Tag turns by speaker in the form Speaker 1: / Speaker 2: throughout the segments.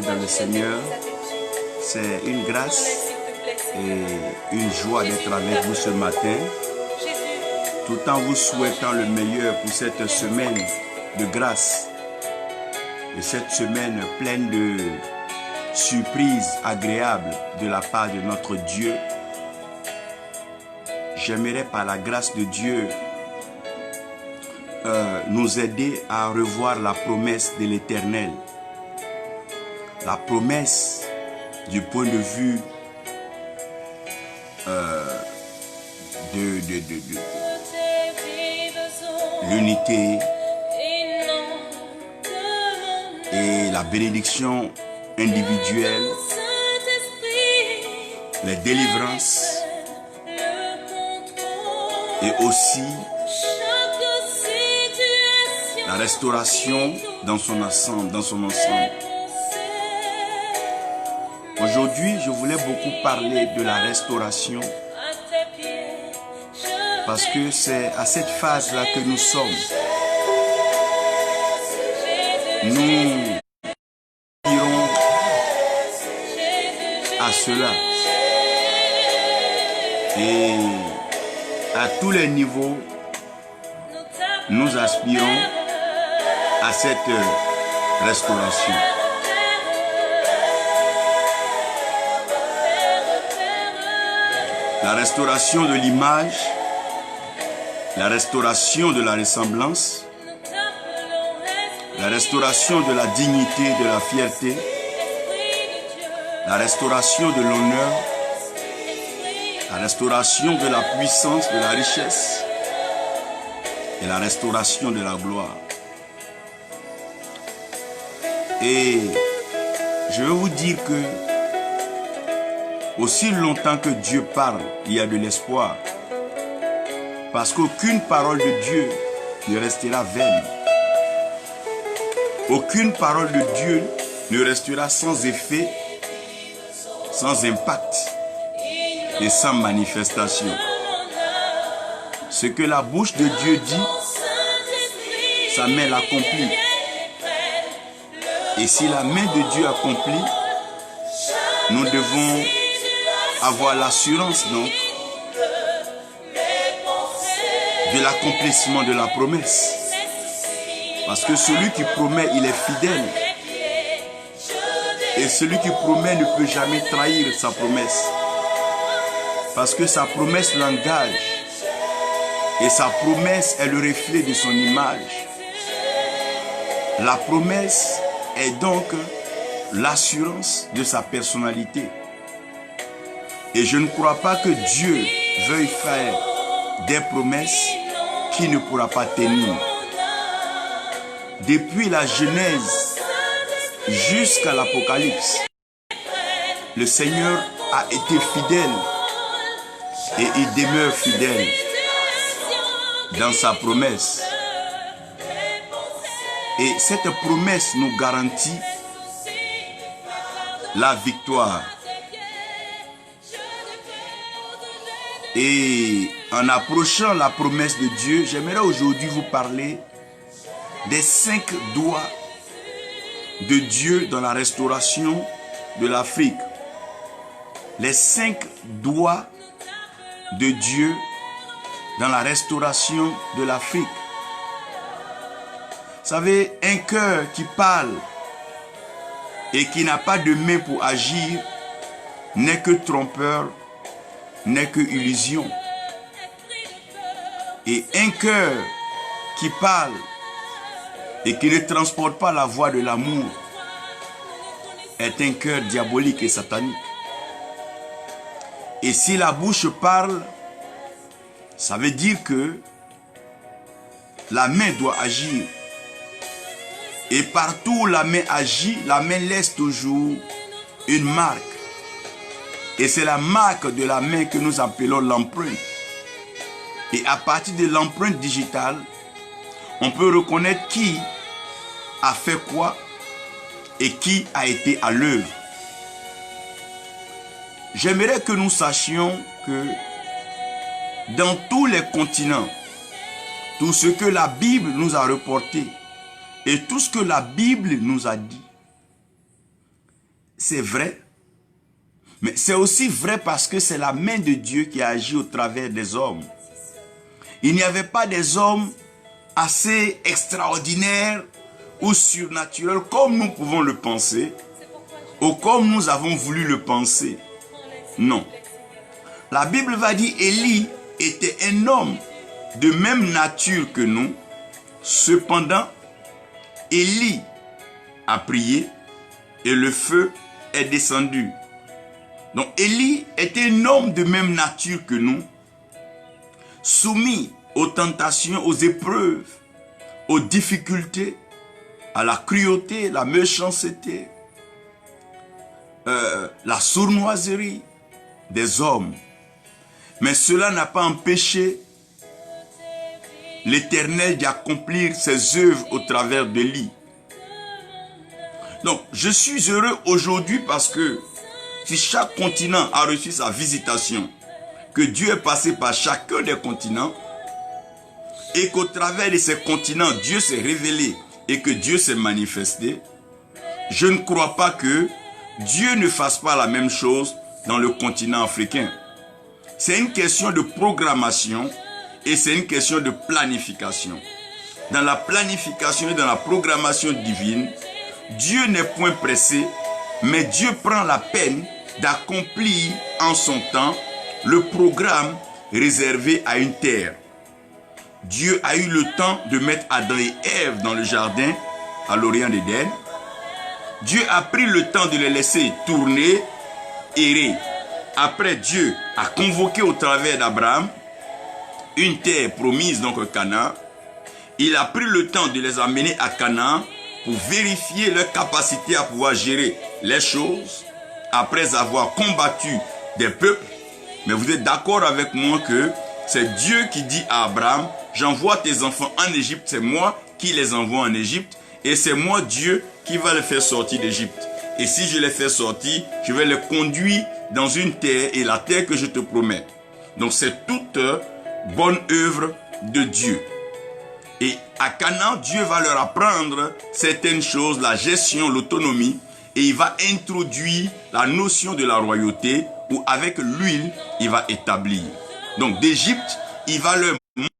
Speaker 1: dans le Seigneur. C'est une grâce et une joie d'être avec vous ce matin, tout en vous souhaitant le meilleur pour cette semaine de grâce et cette semaine pleine de surprises agréables de la part de notre Dieu. J'aimerais par la grâce de Dieu nous aider à revoir la promesse de l'Éternel. La promesse du point de vue de l'unité et la bénédiction individuelle, les délivrances et aussi la restauration dans son ensemble. Aujourd'hui, je voulais beaucoup parler de la restauration parce que c'est à cette phase-là que nous sommes. Nous irons à cela. Et à tous les niveaux, nous aspirons à cette restauration. La restauration de l'image, la restauration de la ressemblance, la restauration de la dignité, de la fierté, la restauration de l'honneur, la restauration de la puissance, de la richesse et la restauration de la gloire. Et je veux vous dire que aussi longtemps que Dieu parle, il y a de l'espoir. Parce qu'aucune parole de Dieu ne restera vaine. Aucune parole de Dieu ne restera sans effet, sans impact et sans manifestation. Ce que la bouche de Dieu dit, sa main l'accomplit. Et si la main de Dieu accomplit, nous devons avoir l'assurance donc de l'accomplissement de la promesse. Parce que celui qui promet, il est fidèle. Et celui qui promet ne peut jamais trahir sa promesse. Parce que sa promesse l'engage. Et sa promesse est le reflet de son image. La promesse est donc l'assurance de sa personnalité. Et je ne crois pas que Dieu veuille faire des promesses qu'il ne pourra pas tenir. Depuis la Genèse jusqu'à l'Apocalypse, le Seigneur a été fidèle et il demeure fidèle dans sa promesse. Et cette promesse nous garantit la victoire. Et en approchant la promesse de Dieu, j'aimerais aujourd'hui vous parler des 5 doigts de Dieu dans la restauration de l'Afrique. Les 5 doigts de Dieu dans la restauration de l'Afrique. Vous savez, un cœur qui parle et qui n'a pas de main pour agir n'est que trompeur, n'est que illusion. Et un cœur qui parle et qui ne transporte pas la voix de l'amour est un cœur diabolique et satanique. Et si la bouche parle, ça veut dire que la main doit agir. Et partout où la main agit, la main laisse toujours une marque. Et c'est la marque de la main que nous appelons l'empreinte. Et à partir de l'empreinte digitale, on peut reconnaître qui a fait quoi et qui a été à l'œuvre. J'aimerais que nous sachions que dans tous les continents, tout ce que la Bible nous a reporté et tout ce que la Bible nous a dit, c'est vrai. Mais c'est aussi vrai parce que c'est la main de Dieu qui a agi au travers des hommes. Il n'y avait pas des hommes assez extraordinaires ou surnaturels comme nous pouvons le penser ou comme nous avons voulu le penser. Non. La Bible va dire Élie était un homme de même nature que nous. Cependant, Élie a prié et le feu est descendu. Donc Élie était un homme de même nature que nous, soumis aux tentations, aux épreuves, aux difficultés, à la cruauté, la méchanceté, la sournoiserie des hommes. Mais cela n'a pas empêché l'Éternel d'accomplir ses œuvres au travers d'Élie. Donc, je suis heureux aujourd'hui parce que si chaque continent a reçu sa visitation, que Dieu est passé par chacun des continents, et qu'au travers de ces continents, Dieu s'est révélé et que Dieu s'est manifesté, je ne crois pas que Dieu ne fasse pas la même chose dans le continent africain. C'est une question de programmation et c'est une question de planification. Dans la planification et dans la programmation divine, Dieu n'est point pressé, mais Dieu prend la peine d'accomplir en son temps le programme réservé à une terre. Dieu a eu le temps de mettre Adam et Ève dans le jardin à l'Orient d'Éden. Dieu a pris le temps de les laisser tourner, errer. Après, Dieu a convoqué au travers d'Abraham une terre promise, donc Canaan. Il a pris le temps de les amener à Canaan pour vérifier leur capacité à pouvoir gérer les choses après avoir combattu des peuples. Mais vous êtes d'accord avec moi que c'est Dieu qui dit à Abraham, j'envoie tes enfants en Égypte, c'est moi qui les envoie en Égypte et c'est moi Dieu qui va les faire sortir d'Égypte. Et si je les fais sortir, je vais les conduire dans une terre et la terre que je te promets. Donc c'est toute bonne œuvre de Dieu. Et à Canaan, Dieu va leur apprendre certaines choses, la gestion, l'autonomie, et il va introduire la notion de la royauté, où avec l'huile, il va établir. Donc d'Égypte, il va leur montrer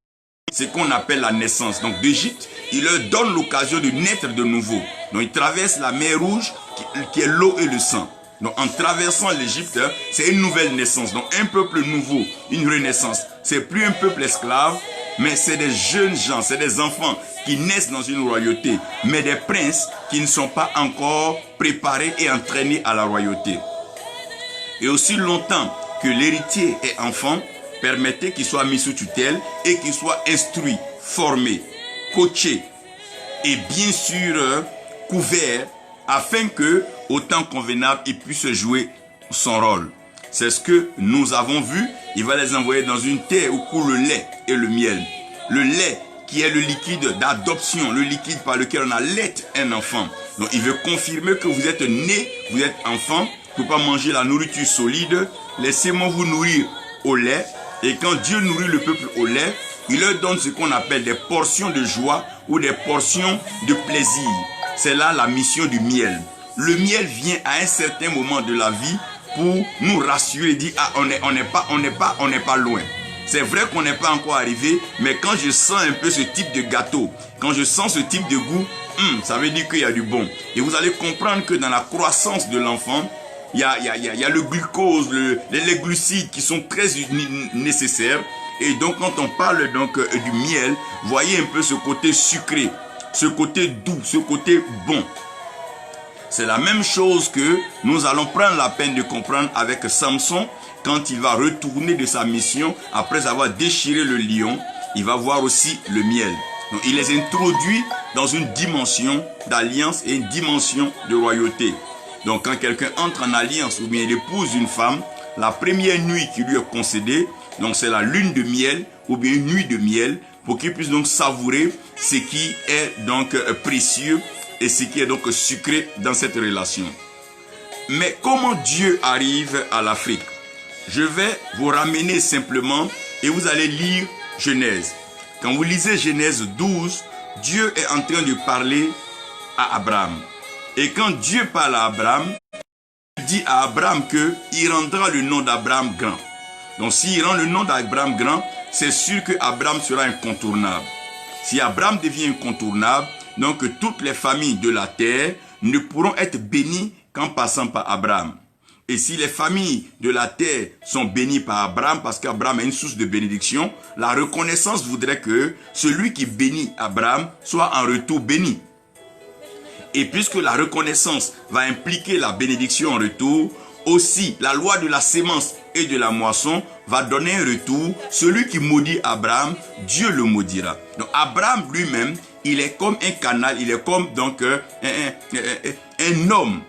Speaker 1: ce qu'on appelle la naissance. Donc d'Égypte, il leur donne l'occasion de naître de nouveau. Donc ils traversent la mer Rouge, qui est l'eau et le sang. Donc en traversant l'Égypte, c'est une nouvelle naissance. Donc un peuple nouveau, une renaissance. C'est plus un peuple esclave, mais c'est des jeunes gens, c'est des enfants qui naissent dans une royauté, mais des princes qui ne sont pas encore préparés et entraînés à la royauté. Et aussi longtemps que l'héritier est enfant, permettez qu'il soit mis sous tutelle et qu'il soit instruit, formé, coaché et bien sûr couvert afin que, au temps convenable, il puisse jouer son rôle. C'est ce que nous avons vu. Il va les envoyer dans une terre où coule le lait et le miel. Le lait qui est le liquide d'adoption, le liquide par lequel on allait un enfant. Donc il veut confirmer que vous êtes né, vous êtes enfant, vous ne pouvez pas manger la nourriture solide. Laissez-moi vous nourrir au lait. Et quand Dieu nourrit le peuple au lait, il leur donne ce qu'on appelle des portions de joie ou des portions de plaisir. C'est là la mission du miel. Le miel vient à un certain moment de la vie pour nous rassurer et dire ah, on n'est pas loin. C'est vrai qu'on n'est pas encore arrivé, mais quand je sens un peu ce type de gâteau, quand je sens ce type de goût, ça veut dire qu'il y a du bon. Et vous allez comprendre que dans la croissance de l'enfant, il y a le glucose, les glucides qui sont très nécessaires. Et donc quand on parle donc du miel, voyez un peu ce côté sucré, ce côté doux, ce côté bon. C'est la même chose que nous allons prendre la peine de comprendre avec Samson quand il va retourner de sa mission après avoir déchiré le lion. Il va voir aussi le miel. Donc il les introduit dans une dimension d'alliance et une dimension de royauté. Donc quand quelqu'un entre en alliance ou bien il épouse une femme, la première nuit qui lui est concédée, donc c'est la lune de miel ou bien une nuit de miel pour qu'il puisse donc savourer ce qui est donc précieux et ce qui est donc sucré dans cette relation. Mais comment Dieu arrive à l'Afrique? Je vais vous ramener simplement et vous allez lire Genèse. Quand vous lisez Genèse 12, Dieu est en train de parler à Abraham. Et quand Dieu parle à Abraham, dit à Abraham qu'il rendra le nom d'Abraham grand. Donc s'il rend le nom d'Abraham grand, c'est sûr que Abraham sera incontournable. Si Abraham devient incontournable, donc toutes les familles de la terre ne pourront être bénies qu'en passant par Abraham. Et si les familles de la terre sont bénies par Abraham, parce qu'Abraham est une source de bénédiction, la reconnaissance voudrait que celui qui bénit Abraham soit en retour béni. Et puisque la reconnaissance va impliquer la bénédiction en retour, aussi la loi de la sémence et de la moisson va donner un retour. Celui qui maudit Abraham, Dieu le maudira. Donc Abraham lui-même, il est comme un canal, il est comme donc un homme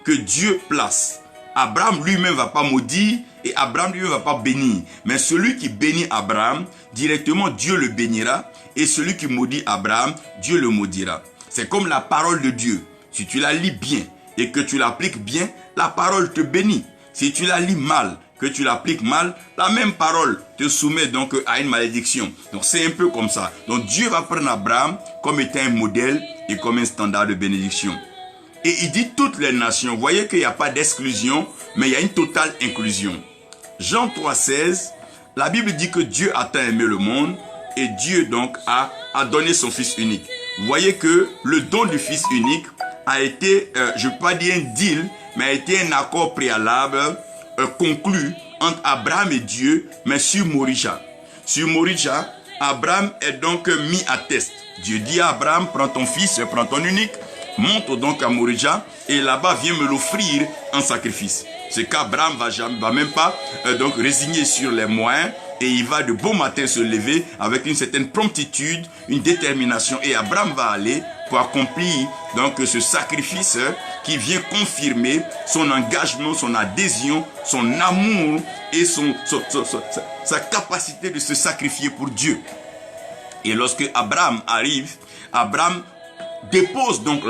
Speaker 1: que Dieu place. Abraham lui-même ne va pas maudire et Abraham lui-même ne va pas bénir. Mais celui qui bénit Abraham, directement Dieu le bénira. Et celui qui maudit Abraham, Dieu le maudira. C'est comme la parole de Dieu. Si tu la lis bien et que tu l'appliques bien, la parole te bénit. Si tu la lis mal, que tu l'appliques mal, la même parole te soumet donc à une malédiction. Donc c'est un peu comme ça. Donc Dieu va prendre Abraham comme étant un modèle et comme un standard de bénédiction. Et il dit toutes les nations. Vous voyez qu'il n'y a pas d'exclusion, mais il y a une totale inclusion. Jean 3,16, la Bible dit que Dieu a tant aimé le monde et Dieu donc a donné son Fils unique. Vous voyez que le don du Fils unique a été, je ne peux pas dire un deal, mais a été un accord préalable conclu entre Abraham et Dieu, mais sur Morija. Sur Morija, Abraham est donc mis à test. Dieu dit à Abraham, prends ton fils, prends ton unique, monte donc à Morija et là-bas viens me l'offrir en sacrifice. C'est qu'Abraham va même pas donc résigner sur les moyens et il va de bon matin se lever avec une certaine promptitude, une détermination et Abraham va aller pour accomplir donc ce sacrifice qui vient confirmer son engagement, son adhésion, son amour et sa capacité de se sacrifier pour Dieu. Et lorsque Abraham arrive, Abraham dépose donc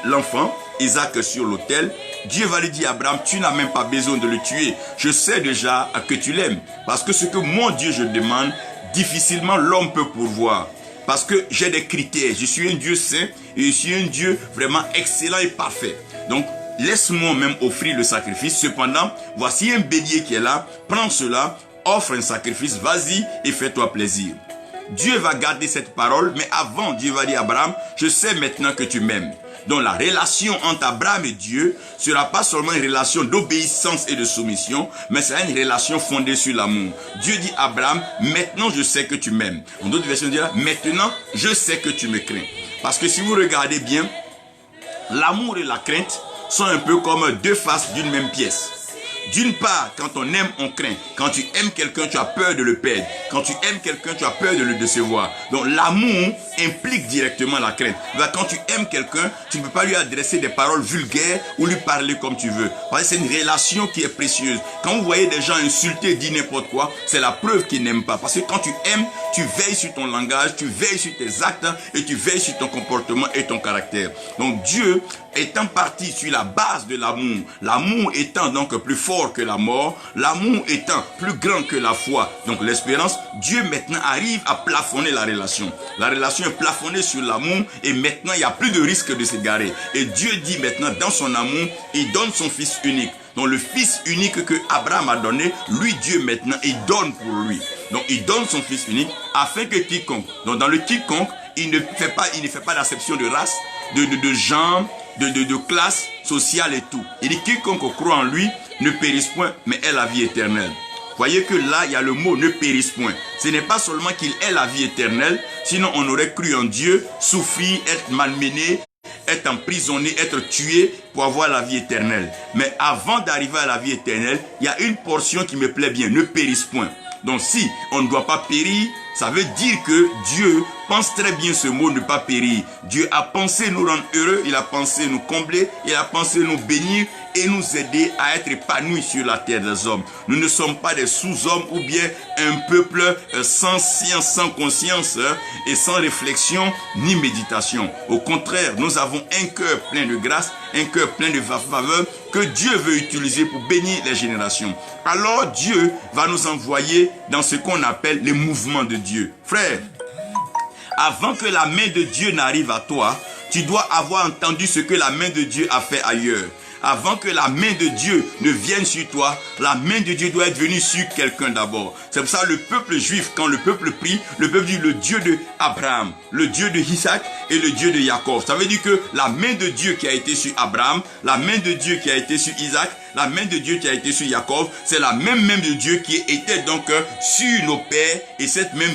Speaker 1: l'enfant, Isaac, sur l'autel. Dieu va lui dire à Abraham, tu n'as même pas besoin de le tuer. Je sais déjà que tu l'aimes. Parce que ce que mon Dieu je demande, difficilement l'homme peut pourvoir. Parce que j'ai des critères. Je suis un Dieu saint et je suis un Dieu vraiment excellent et parfait. Donc, laisse-moi même offrir le sacrifice. Cependant, voici un bélier qui est là. Prends cela, offre un sacrifice, vas-y et fais-toi plaisir. Dieu va garder cette parole, mais avant, Dieu va dire à Abraham, je sais maintenant que tu m'aimes. Donc la relation entre Abraham et Dieu ne sera pas seulement une relation d'obéissance et de soumission, mais c'est une relation fondée sur l'amour. Dieu dit à Abraham, maintenant je sais que tu m'aimes. En d'autres versions, il dit, maintenant je sais que tu me crains. Parce que si vous regardez bien, l'amour et la crainte sont un peu comme deux faces d'une même pièce. D'une part, quand on aime, on craint. Quand tu aimes quelqu'un, tu as peur de le perdre. Quand tu aimes quelqu'un, tu as peur de le décevoir. Donc l'amour implique directement la crainte. Quand tu aimes quelqu'un, tu ne peux pas lui adresser des paroles vulgaires ou lui parler comme tu veux. Parce que c'est une relation qui est précieuse. Quand vous voyez des gens insulter, dire n'importe quoi, c'est la preuve qu'ils n'aiment pas. Parce que quand tu aimes, tu veilles sur ton langage, tu veilles sur tes actes et tu veilles sur ton comportement et ton caractère. Donc Dieu étant parti sur la base de l'amour étant donc plus fort que la mort, l'amour étant plus grand que la foi, donc l'espérance, Dieu maintenant arrive à plafonner la relation. La relation est plafonnée sur l'amour et maintenant il n'y a plus de risque de s'égarer. Et Dieu dit maintenant dans son amour, il donne son Fils unique. Donc le Fils unique que Abraham a donné, lui Dieu maintenant, il donne pour lui. Donc il donne son Fils unique afin que quiconque, donc dans le quiconque, il ne fait pas d'acception de race, de genre, de classe sociale et tout. Il dit quiconque croit en lui ne périsse point, mais ait la vie éternelle. Voyez que là, il y a le mot ne périsse point. Ce n'est pas seulement qu'il ait la vie éternelle, sinon on aurait cru en Dieu, souffrir, être malmené, être emprisonné, être tué pour avoir la vie éternelle. Mais avant d'arriver à la vie éternelle, il y a une portion qui me plaît bien, ne périsse point. Donc si on ne doit pas périr, ça veut dire que Dieu pense très bien ce mot ne pas périr. Dieu a pensé nous rendre heureux, il a pensé nous combler, il a pensé nous bénir et nous aider à être épanouis sur la terre des hommes. Nous ne sommes pas des sous-hommes ou bien un peuple sans science, sans conscience et sans réflexion ni méditation. Au contraire, nous avons un cœur plein de grâce, un cœur plein de faveur que Dieu veut utiliser pour bénir les générations. Alors Dieu va nous envoyer dans ce qu'on appelle les mouvements de Dieu. Frère, avant que la main de Dieu n'arrive à toi, tu dois avoir entendu ce que la main de Dieu a fait ailleurs. avant que la main de Dieu ne vienne sur toi, la main de Dieu doit être venue sur quelqu'un d'abord. C'est pour ça le peuple juif, quand le peuple prie, le peuple dit le Dieu de Abraham, le Dieu de Isaac et le Dieu de Jacob. Ça veut dire que la main de Dieu qui a été sur Abraham, la main de Dieu qui a été sur Isaac, la main de Dieu qui a été sur Jacob, c'est la même main de Dieu qui était donc sur nos pères, et cette même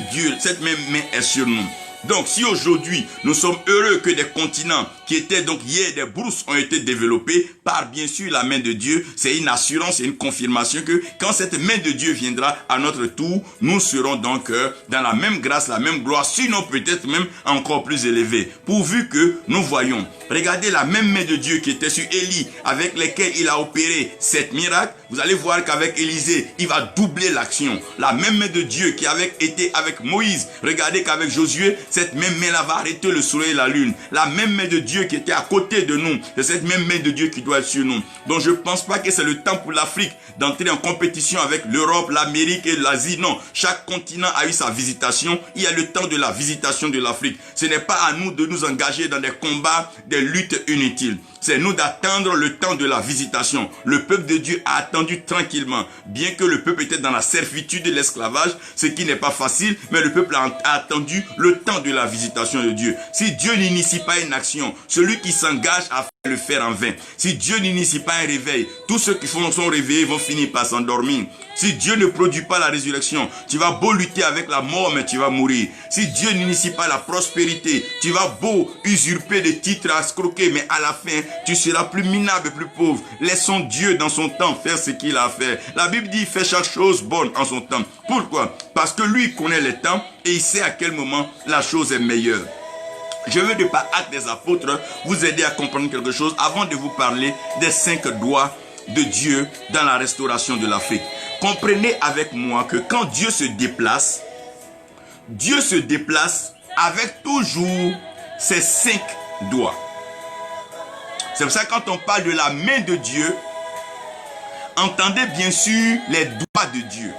Speaker 1: main est sur nous. Donc, si aujourd'hui, nous sommes heureux que des continents qui étaient donc hier des brousses ont été développés par bien sûr la main de Dieu, c'est une assurance et une confirmation que quand cette main de Dieu viendra à notre tour, nous serons donc dans la même grâce, la même gloire, sinon peut-être même encore plus élevés. Pourvu que nous voyons, regardez la même main de Dieu qui était sur Élie, avec lesquels il a opéré 7 miracles, vous allez voir qu'avec Élisée, il va doubler l'action. La même main de Dieu qui avait été avec Moïse, regardez qu'avec Josué, cette même main-là va arrêter le soleil et la lune. La même main de Dieu qui était à côté de nous, c'est cette même main de Dieu qui doit être sur nous. Donc je ne pense pas que c'est le temps pour l'Afrique d'entrer en compétition avec l'Europe, l'Amérique et l'Asie. Non, chaque continent a eu sa visitation. Il y a le temps de la visitation de l'Afrique. Ce n'est pas à nous de nous engager dans des combats, des luttes inutiles. C'est nous d'attendre le temps de la visitation. Le peuple de Dieu a attendu tranquillement. Bien que le peuple était dans la servitude de l'esclavage, ce qui n'est pas facile, mais le peuple a attendu le temps de la visitation de Dieu. Si Dieu n'initie pas une action, celui qui s'engage à le faire en vain. Si Dieu n'initie pas un réveil, tous ceux qui sont réveillés vont finir par s'endormir. Si Dieu ne produit pas la résurrection, tu vas beau lutter avec la mort, mais tu vas mourir. Si Dieu n'initie pas la prospérité, tu vas beau usurper des titres à escroquer, mais à la fin, tu seras plus minable, plus pauvre. Laissons Dieu dans son temps faire ce qu'il a à faire. La Bible dit, fait chaque chose bonne en son temps. Pourquoi? Parce que lui connaît les temps et il sait à quel moment la chose est meilleure. Je veux de par Actes des Apôtres vous aider à comprendre quelque chose avant de vous parler des 5 doigts de Dieu dans la restauration de l'Afrique. Comprenez avec moi que quand Dieu se déplace avec toujours ses 5 doigts. C'est pour ça que quand on parle de la main de Dieu, entendez bien sûr les doigts de Dieu.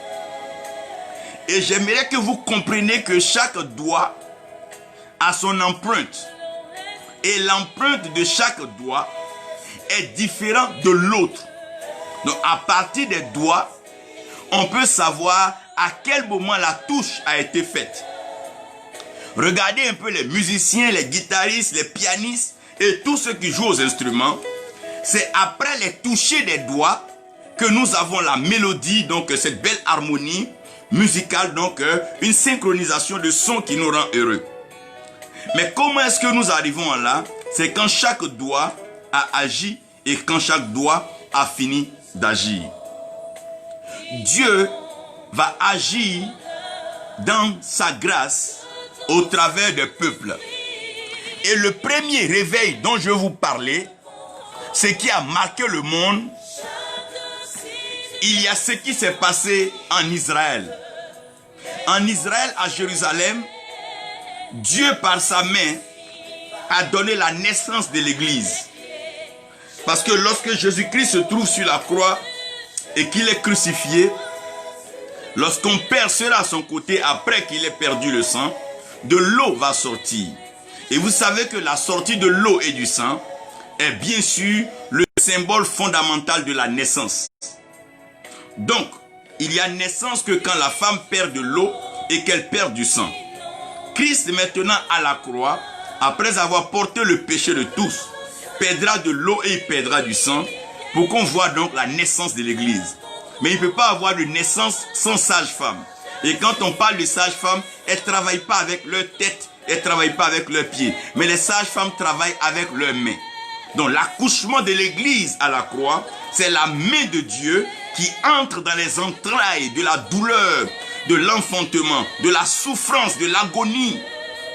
Speaker 1: Et j'aimerais que vous compreniez que chaque doigt a son empreinte. Et l'empreinte de chaque doigt est différente de l'autre. Donc à partir des doigts, on peut savoir à quel moment la touche a été faite. Regardez un peu les musiciens, les guitaristes, les pianistes et tous ceux qui jouent aux instruments. C'est après les touchés des doigts que nous avons la mélodie, donc cette belle harmonie musicale, donc une synchronisation de sons qui nous rend heureux. Mais comment est-ce que nous arrivons là? C'est quand chaque doigt a agi et quand chaque doigt a fini d'agir. Dieu va agir dans sa grâce au travers des peuples. Et le premier réveil dont je vais vous parler, ce qui a marqué le monde, il y a ce qui s'est passé en Israël. En Israël, à Jérusalem, Dieu par sa main a donné la naissance de l'église. Parce que lorsque Jésus-Christ se trouve sur la croix et qu'il est crucifié, lorsqu'on percera à son côté après qu'il ait perdu le sang, de l'eau va sortir. Et vous savez que la sortie de l'eau et du sang est bien sûr le symbole fondamental de la naissance. Donc, il y a naissance que quand la femme perd de l'eau et qu'elle perd du sang. Christ maintenant à la croix, après avoir porté le péché de tous, perdra de l'eau et il perdra du sang pour qu'on voit donc la naissance de l'église. Mais il ne peut pas avoir de naissance sans sage-femme. Et quand on parle de sage-femme, elles ne travaillent pas avec leur tête, elles ne travaillent pas avec leurs pieds. Mais les sages-femmes travaillent avec leurs mains. Donc l'accouchement de l'église à la croix, c'est la main de Dieu qui entre dans les entrailles de la douleur, de l'enfantement, de la souffrance, de l'agonie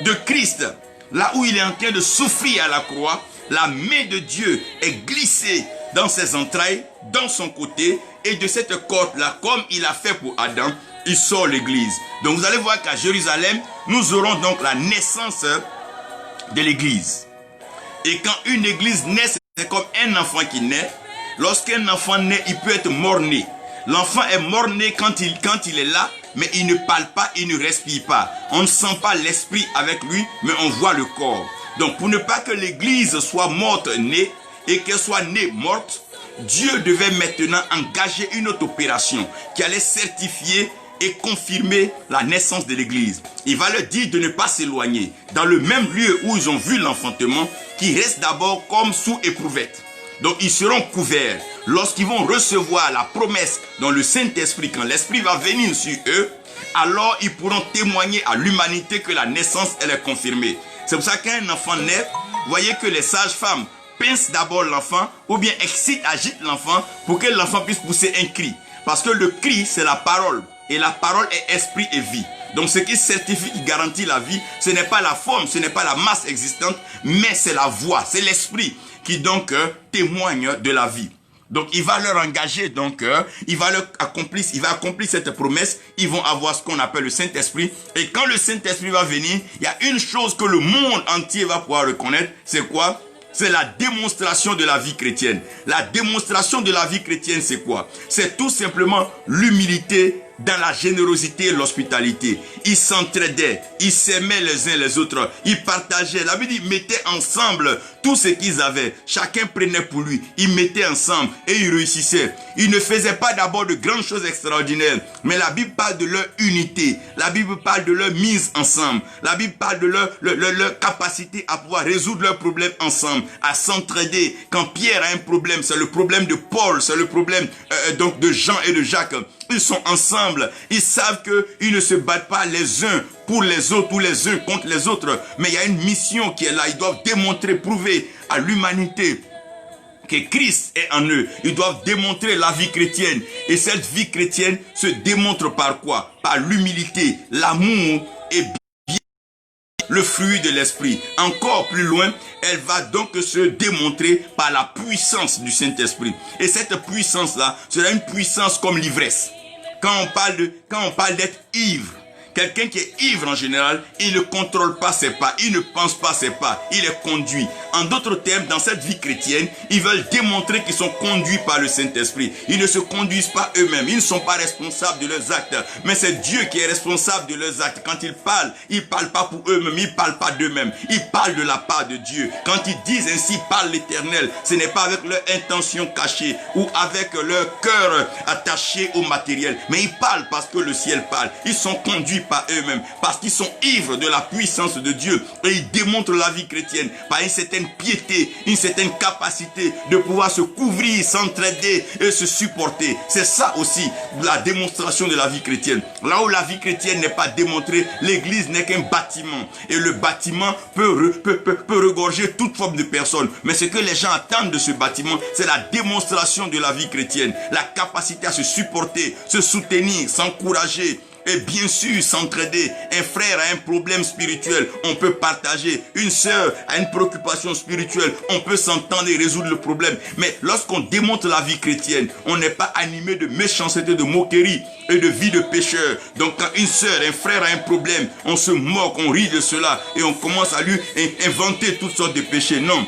Speaker 1: de Christ. Là où il est en train de souffrir à la croix, la main de Dieu est glissée dans ses entrailles, dans son côté, et de cette corde-là, comme il a fait pour Adam, il sort l'église. Donc vous allez voir qu'à Jérusalem, nous aurons donc la naissance de l'église. Et quand une église naît, c'est comme un enfant qui naît. Lorsqu'un enfant naît, il peut être mort-né. L'enfant est mort-né quand il est là, mais il ne parle pas, il ne respire pas. On ne sent pas l'esprit avec lui, mais on voit le corps. Donc pour ne pas que l'église soit morte-née, et qu'elle soit née morte, Dieu devait maintenant engager une autre opération qui allait certifier et confirmer la naissance de l'église. Il va leur dire de ne pas s'éloigner dans le même lieu où ils ont vu l'enfantement, qui reste d'abord comme sous éprouvette. Donc ils seront couverts lorsqu'ils vont recevoir la promesse dans le Saint-Esprit, quand l'Esprit va venir sur eux, alors ils pourront témoigner à l'humanité que la naissance elle est confirmée. C'est pour ça qu'un enfant naît, vous voyez que les sages-femmes pincent d'abord l'enfant ou bien excitent, agitent l'enfant pour que l'enfant puisse pousser un cri. Parce que le cri c'est la parole et la parole est esprit et vie. Donc ce qui certifie, qui garantit la vie, ce n'est pas la forme, ce n'est pas la masse existante, mais c'est la voix, c'est l'esprit qui donc témoigne de la vie. Donc il va leur engager, donc il va accomplir cette promesse. Ils vont avoir ce qu'on appelle le Saint-Esprit. Et quand le Saint-Esprit va venir, il y a une chose que le monde entier va pouvoir reconnaître. C'est quoi? C'est la démonstration de la vie chrétienne. La démonstration de la vie chrétienne, c'est quoi? C'est tout simplement l'humilité dans la générosité et l'hospitalité. Ils s'entraidaient, ils s'aimaient les uns les autres, ils partageaient. La Bible dit, ils mettaient ensemble tout ce qu'ils avaient. Chacun prenait pour lui. Ils mettaient ensemble et ils réussissaient. Ils ne faisaient pas d'abord de grandes choses extraordinaires, mais la Bible parle de leur unité. La Bible parle de leur mise ensemble. La Bible parle de leur capacité à pouvoir résoudre leurs problèmes ensemble, à s'entraider. Quand Pierre a un problème, c'est le problème de Paul, c'est le problème donc de Jean et de Jacques. Ils sont ensemble. Ils savent qu'ils ne se battent pas les uns pour les autres ou les uns contre les autres. Mais il y a une mission qui est là. Ils doivent démontrer, prouver à l'humanité que Christ est en eux. Ils doivent démontrer la vie chrétienne. Et cette vie chrétienne se démontre par quoi? Par l'humilité, l'amour et le fruit de l'esprit. Encore plus loin, elle va donc se démontrer par la puissance du Saint-Esprit. Et cette puissance-là sera une puissance comme l'ivresse. Quand on parle d'être ivre, quelqu'un qui est ivre en général, il ne contrôle pas ses pas, il ne pense pas ses pas, il est conduit. En d'autres termes, dans cette vie chrétienne, ils veulent démontrer qu'ils sont conduits par le Saint-Esprit. Ils ne se conduisent pas eux-mêmes, ils ne sont pas responsables de leurs actes, mais c'est Dieu qui est responsable de leurs actes. Quand ils parlent pas pour eux-mêmes, ils parlent pas d'eux-mêmes, ils parlent de la part de Dieu. Quand ils disent ainsi, parle l'Éternel, ce n'est pas avec leur intention cachée ou avec leur cœur attaché au matériel, mais ils parlent parce que le ciel parle. Ils sont conduits par eux-mêmes, parce qu'ils sont ivres de la puissance de Dieu et ils démontrent la vie chrétienne par une certaine piété, une certaine capacité de pouvoir se couvrir, s'entraider et se supporter. C'est ça aussi la démonstration de la vie chrétienne. Là où la vie chrétienne n'est pas démontrée, l'église n'est qu'un bâtiment et le bâtiment peut regorger toute forme de personnes. Mais ce que les gens attendent de ce bâtiment, c'est la démonstration de la vie chrétienne, la capacité à se supporter, se soutenir, s'encourager. Et bien sûr, s'entraider. Un frère a un problème spirituel, on peut partager. Une sœur a une préoccupation spirituelle, on peut s'entendre et résoudre le problème. Mais lorsqu'on démontre la vie chrétienne, on n'est pas animé de méchanceté, de moquerie et de vie de pécheur. Donc quand une sœur, un frère a un problème, on se moque, on rit de cela et on commence à lui inventer toutes sortes de péchés. Non,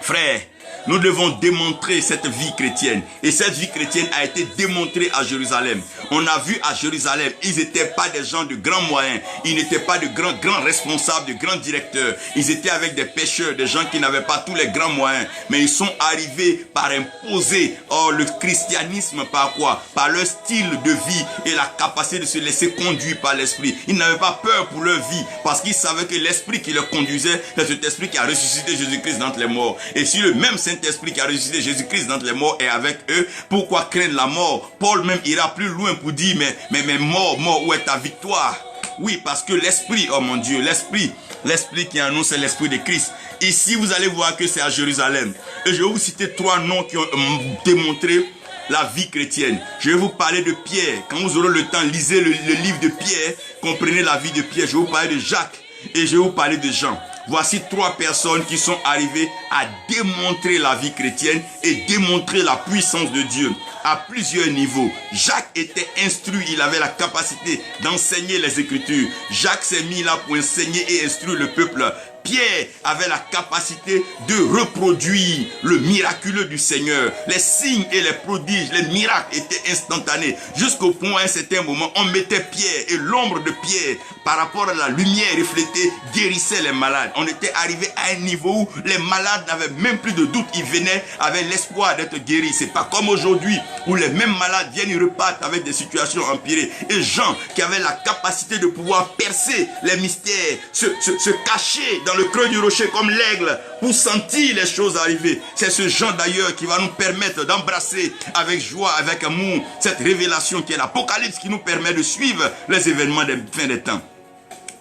Speaker 1: frère, nous devons démontrer cette vie chrétienne. Et cette vie chrétienne a été démontrée à Jérusalem. On a vu à Jérusalem, ils n'étaient pas des gens de grands moyens. Ils n'étaient pas de grands responsables, de grands directeurs. Ils étaient avec des pécheurs, des gens qui n'avaient pas tous les grands moyens. Mais ils sont arrivés par imposer le christianisme par quoi? Par leur style de vie et la capacité de se laisser conduire par l'esprit. Ils n'avaient pas peur pour leur vie parce qu'ils savaient que l'esprit qui les conduisait, c'est cet esprit qui a ressuscité Jésus-Christ d'entre les morts. Et si le même Saint-Esprit qui a ressuscité Jésus-Christ d'entre les morts est avec eux, pourquoi craindre la mort? Paul même ira plus loin pour dire, mais mort, où est ta victoire? Oui, parce que l'esprit, oh mon Dieu, l'esprit qui annonce c'est l'esprit de Christ. Ici, vous allez voir que c'est à Jérusalem. Et je vais vous citer 3 noms qui ont démontré la vie chrétienne. Je vais vous parler de Pierre. Quand vous aurez le temps, lisez le livre de Pierre, comprenez la vie de Pierre. Je vais vous parler de Jacques et je vais vous parler de Jean. Voici 3 personnes qui sont arrivées à démontrer la vie chrétienne et démontrer la puissance de Dieu à plusieurs niveaux. Jacques était instruit, il avait la capacité d'enseigner les Écritures. Jacques s'est mis là pour enseigner et instruire le peuple. Pierre avait la capacité de reproduire le miraculeux du Seigneur. Les signes et les prodiges, les miracles étaient instantanés. Jusqu'au point, à un certain moment, on mettait Pierre et l'ombre de Pierre par rapport à la lumière reflétée guérissait les malades. On était arrivé à un niveau où les malades n'avaient même plus de doute. Ils venaient avec l'espoir d'être guéris. C'est pas comme aujourd'hui où les mêmes malades viennent, ils repartent avec des situations empirées. Et Jean, qui avait la capacité de pouvoir percer les mystères, se cacher dans le creux du rocher comme l'aigle pour sentir les choses arriver. C'est ce Jean d'ailleurs qui va nous permettre d'embrasser avec joie, avec amour, cette révélation qui est l'Apocalypse, qui nous permet de suivre les événements des fins des temps.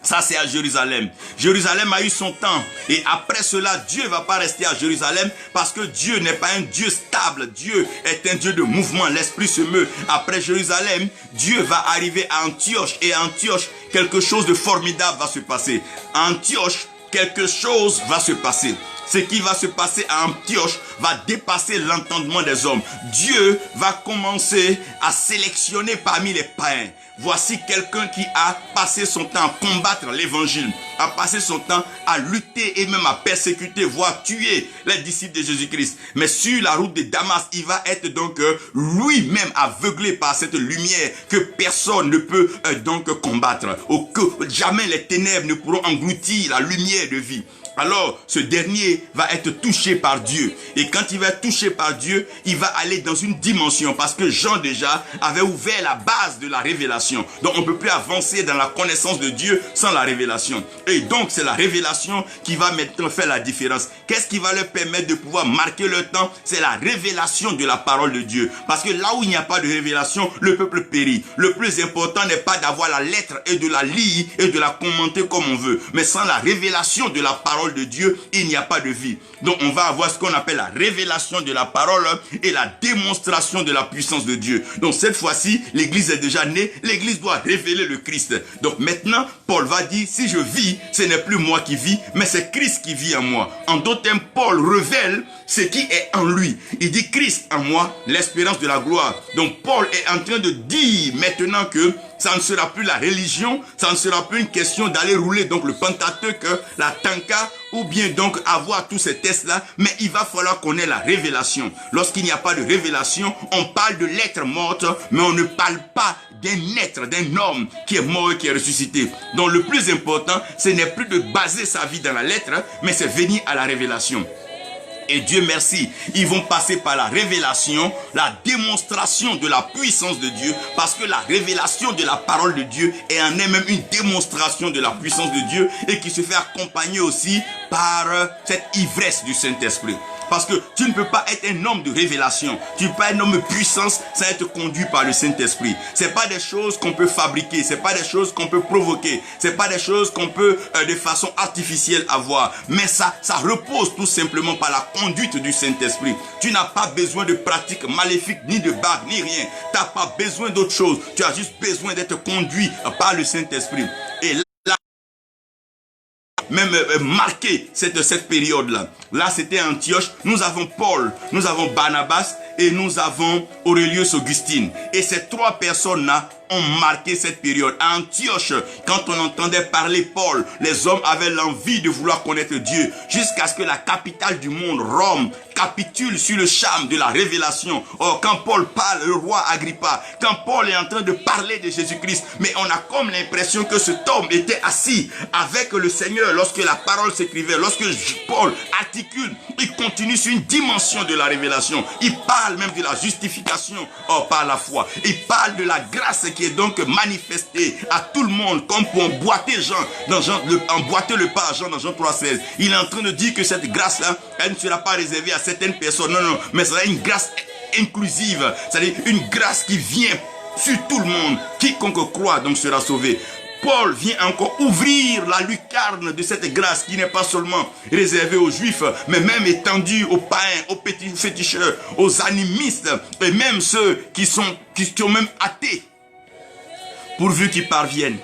Speaker 1: Ça, c'est à Jérusalem. Jérusalem a eu son temps. Et après cela, Dieu ne va pas rester à Jérusalem parce que Dieu n'est pas un Dieu stable. Dieu est un Dieu de mouvement. L'esprit se meut. Après Jérusalem, Dieu va arriver à Antioche. Et à Antioche, quelque chose de formidable va se passer. À Antioche, quelque chose va se passer. Ce qui va se passer à Antioche va dépasser l'entendement des hommes. Dieu va commencer à sélectionner parmi les païens. Voici quelqu'un qui a passé son temps à combattre l'évangile, a passé son temps à lutter et même à persécuter, voire tuer les disciples de Jésus-Christ. Mais sur la route de Damas, il va être donc lui-même aveuglé par cette lumière que personne ne peut donc combattre. Ou que jamais les ténèbres ne pourront engloutir la lumière de vie. Alors, ce dernier va être touché par Dieu. Et quand il va être touché par Dieu, il va aller dans une dimension. Parce que Jean déjà avait ouvert la base de la révélation. Donc, on ne peut plus avancer dans la connaissance de Dieu sans la révélation. Et donc, c'est la révélation qui va maintenant faire la différence. Qu'est-ce qui va leur permettre de pouvoir marquer le temps? C'est la révélation de la parole de Dieu. Parce que là où il n'y a pas de révélation, le peuple périt. Le plus important n'est pas d'avoir la lettre et de la lire et de la commenter comme on veut. Mais sans la révélation de la parole de Dieu, il n'y a pas de vie. Donc on va avoir ce qu'on appelle la révélation de la parole et la démonstration de la puissance de Dieu. Donc cette fois-ci, l'église est déjà née, l'église doit révéler le Christ. Donc maintenant, Paul va dire, si je vis, ce n'est plus moi qui vis, mais c'est Christ qui vit en moi. En d'autres termes, Paul révèle ce qui est en lui. Il dit Christ en moi, l'espérance de la gloire. Donc Paul est en train de dire maintenant que ça ne sera plus la religion, ça ne sera plus une question d'aller rouler donc le Pentateuque, la Tanka, ou bien donc avoir tous ces tests-là, mais il va falloir qu'on ait la révélation. Lorsqu'il n'y a pas de révélation, on parle de l'être morte, mais on ne parle pas d'un être, d'un homme qui est mort et qui est ressuscité. Donc le plus important, ce n'est plus de baser sa vie dans la lettre, mais c'est venir à la révélation. Et Dieu merci, ils vont passer par la révélation, la démonstration de la puissance de Dieu, parce que la révélation de la parole de Dieu est en elle-même une démonstration de la puissance de Dieu et qui se fait accompagner aussi par cette ivresse du Saint-Esprit. Parce que tu ne peux pas être un homme de révélation. Tu ne peux pas être un homme de puissance sans être conduit par le Saint-Esprit. Ce n'est pas des choses qu'on peut fabriquer. Ce n'est pas des choses qu'on peut provoquer. Ce n'est pas des choses qu'on peut de façon artificielle avoir. Mais ça repose tout simplement par la conduite du Saint-Esprit. Tu n'as pas besoin de pratiques maléfiques, ni de bagues, ni rien. Tu n'as pas besoin d'autre chose. Tu as juste besoin d'être conduit par le Saint-Esprit. Et même marqué cette période-là. Là, c'était Antioche. Nous avons Paul, nous avons Barnabas et nous avons Aurelius Augustine. Et ces trois personnes-là ont marqué cette période. À Antioche, quand on entendait parler Paul, les hommes avaient l'envie de vouloir connaître Dieu jusqu'à ce que la capitale du monde, Rome, capitule sur le charme de la révélation. Or, quand Paul parle, le roi Agrippa, quand Paul est en train de parler de Jésus-Christ, mais on a comme l'impression que cet homme était assis avec le Seigneur lorsque la parole s'écrivait, lorsque Paul articule, il continue sur une dimension de la révélation. Il parle même de la justification par la foi. Il parle de la grâce qui est donc manifestée à tout le monde, comme pour emboîter emboîter le pas à Jean dans Jean 3,16. Il est en train de dire que cette grâce-là, elle ne sera pas réservée à certaines personnes. Non, non, mais ça sera une grâce inclusive. C'est-à-dire une grâce qui vient sur tout le monde. Quiconque croit donc sera sauvé. Paul vient encore ouvrir la lucarne de cette grâce qui n'est pas seulement réservée aux juifs, mais même étendue aux païens, aux petits féticheurs, aux animistes, et même ceux qui sont même athées, pourvu qu'ils parviennent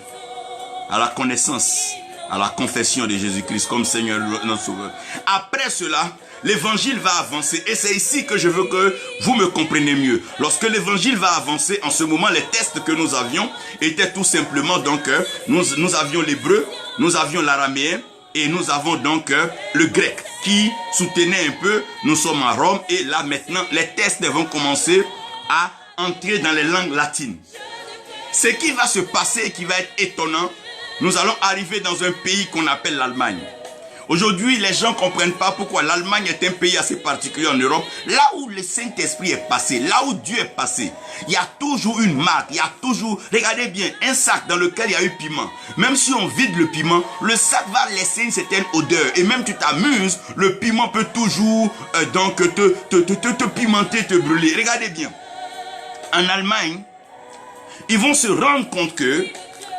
Speaker 1: à la connaissance, à la confession de Jésus-Christ comme Seigneur notre Sauveur. Après cela, l'évangile va avancer et c'est ici que je veux que vous me compreniez mieux. Lorsque l'évangile va avancer, en ce moment, les tests que nous avions étaient tout simplement donc, nous avions l'hébreu, nous avions l'araméen et nous avons donc le grec qui soutenait un peu. Nous sommes à Rome et là maintenant les tests vont commencer à entrer dans les langues latines. Ce qui va se passer et qui va être étonnant, nous allons arriver dans un pays qu'on appelle l'Allemagne. Aujourd'hui, les gens ne comprennent pas pourquoi l'Allemagne est un pays assez particulier en Europe. Là où le Saint-Esprit est passé, là où Dieu est passé, il y a toujours une marque, il y a toujours, regardez bien, un sac dans lequel il y a eu piment. Même si on vide le piment, le sac va laisser une certaine odeur. Et même tu t'amuses, le piment peut toujours te pimenter, te brûler. Regardez bien. En Allemagne, ils vont se rendre compte que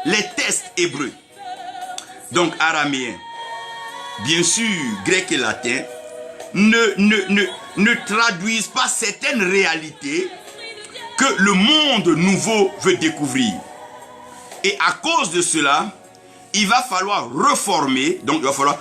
Speaker 1: les tests hébreux, donc araméens, bien sûr, grec et latin, ne traduisent pas certaines réalités que le monde nouveau veut découvrir. Et à cause de cela, il va falloir reformer, donc il va falloir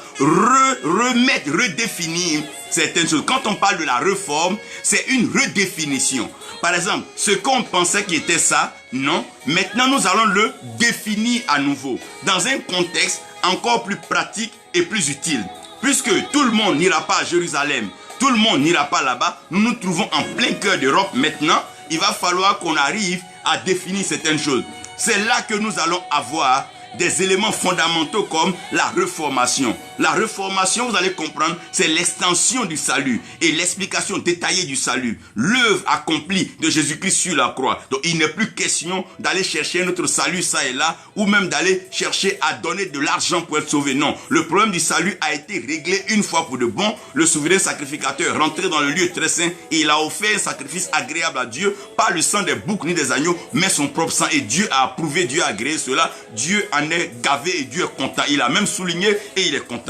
Speaker 1: redéfinir certaines choses. Quand on parle de la réforme, c'est une redéfinition. Par exemple, ce qu'on pensait qui était ça, non. Maintenant, nous allons le définir à nouveau, dans un contexte encore plus pratique et plus utile. Puisque tout le monde n'ira pas à Jérusalem, tout le monde n'ira pas là-bas, nous nous trouvons en plein cœur d'Europe. Maintenant, il va falloir qu'on arrive à définir certaines choses. C'est là que nous allons avoir des éléments fondamentaux comme la réformation. La réformation, vous allez comprendre, c'est l'extension du salut et l'explication détaillée du salut. L'œuvre accomplie de Jésus-Christ sur la croix. Donc il n'est plus question d'aller chercher notre salut ça et là, ou même d'aller chercher à donner de l'argent pour être sauvé. Non, le problème du salut a été réglé une fois pour de bon. Le souverain sacrificateur est rentré dans le lieu très saint et il a offert un sacrifice agréable à Dieu, pas le sang des boucs ni des agneaux, mais son propre sang. Et Dieu a approuvé, Dieu a agréé cela. Dieu en est gavé et Dieu est content. Il a même souligné et il est content.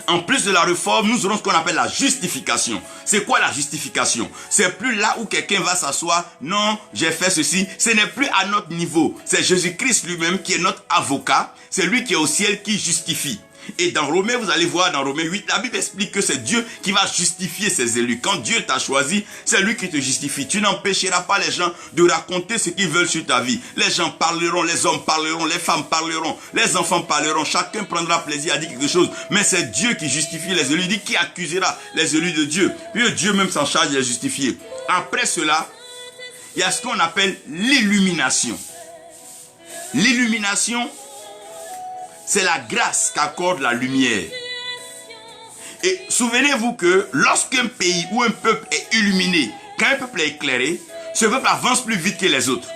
Speaker 1: En plus de la réforme, nous aurons ce qu'on appelle la justification. C'est quoi la justification? C'est plus là où quelqu'un va s'asseoir. Non, j'ai fait ceci. Ce n'est plus à notre niveau. C'est Jésus-Christ lui-même qui est notre avocat. C'est lui qui est au ciel qui justifie. Et dans Romains, vous allez voir dans Romains 8, la Bible explique que c'est Dieu qui va justifier ses élus. Quand Dieu t'a choisi, c'est lui qui te justifie. Tu n'empêcheras pas les gens de raconter ce qu'ils veulent sur ta vie. Les gens parleront, les hommes parleront, les femmes parleront, les enfants parleront. Chacun prendra plaisir à dire quelque chose. Mais c'est Dieu qui justifie les élus. Il dit qui accusera les élus de Dieu. Puis Dieu même s'en charge de les justifier. Après cela, il y a ce qu'on appelle l'illumination. L'illumination, c'est la grâce qu'accorde la lumière. Et souvenez-vous que lorsqu'un pays ou un peuple est illuminé, quand un peuple est éclairé, ce peuple avance plus vite que les autres.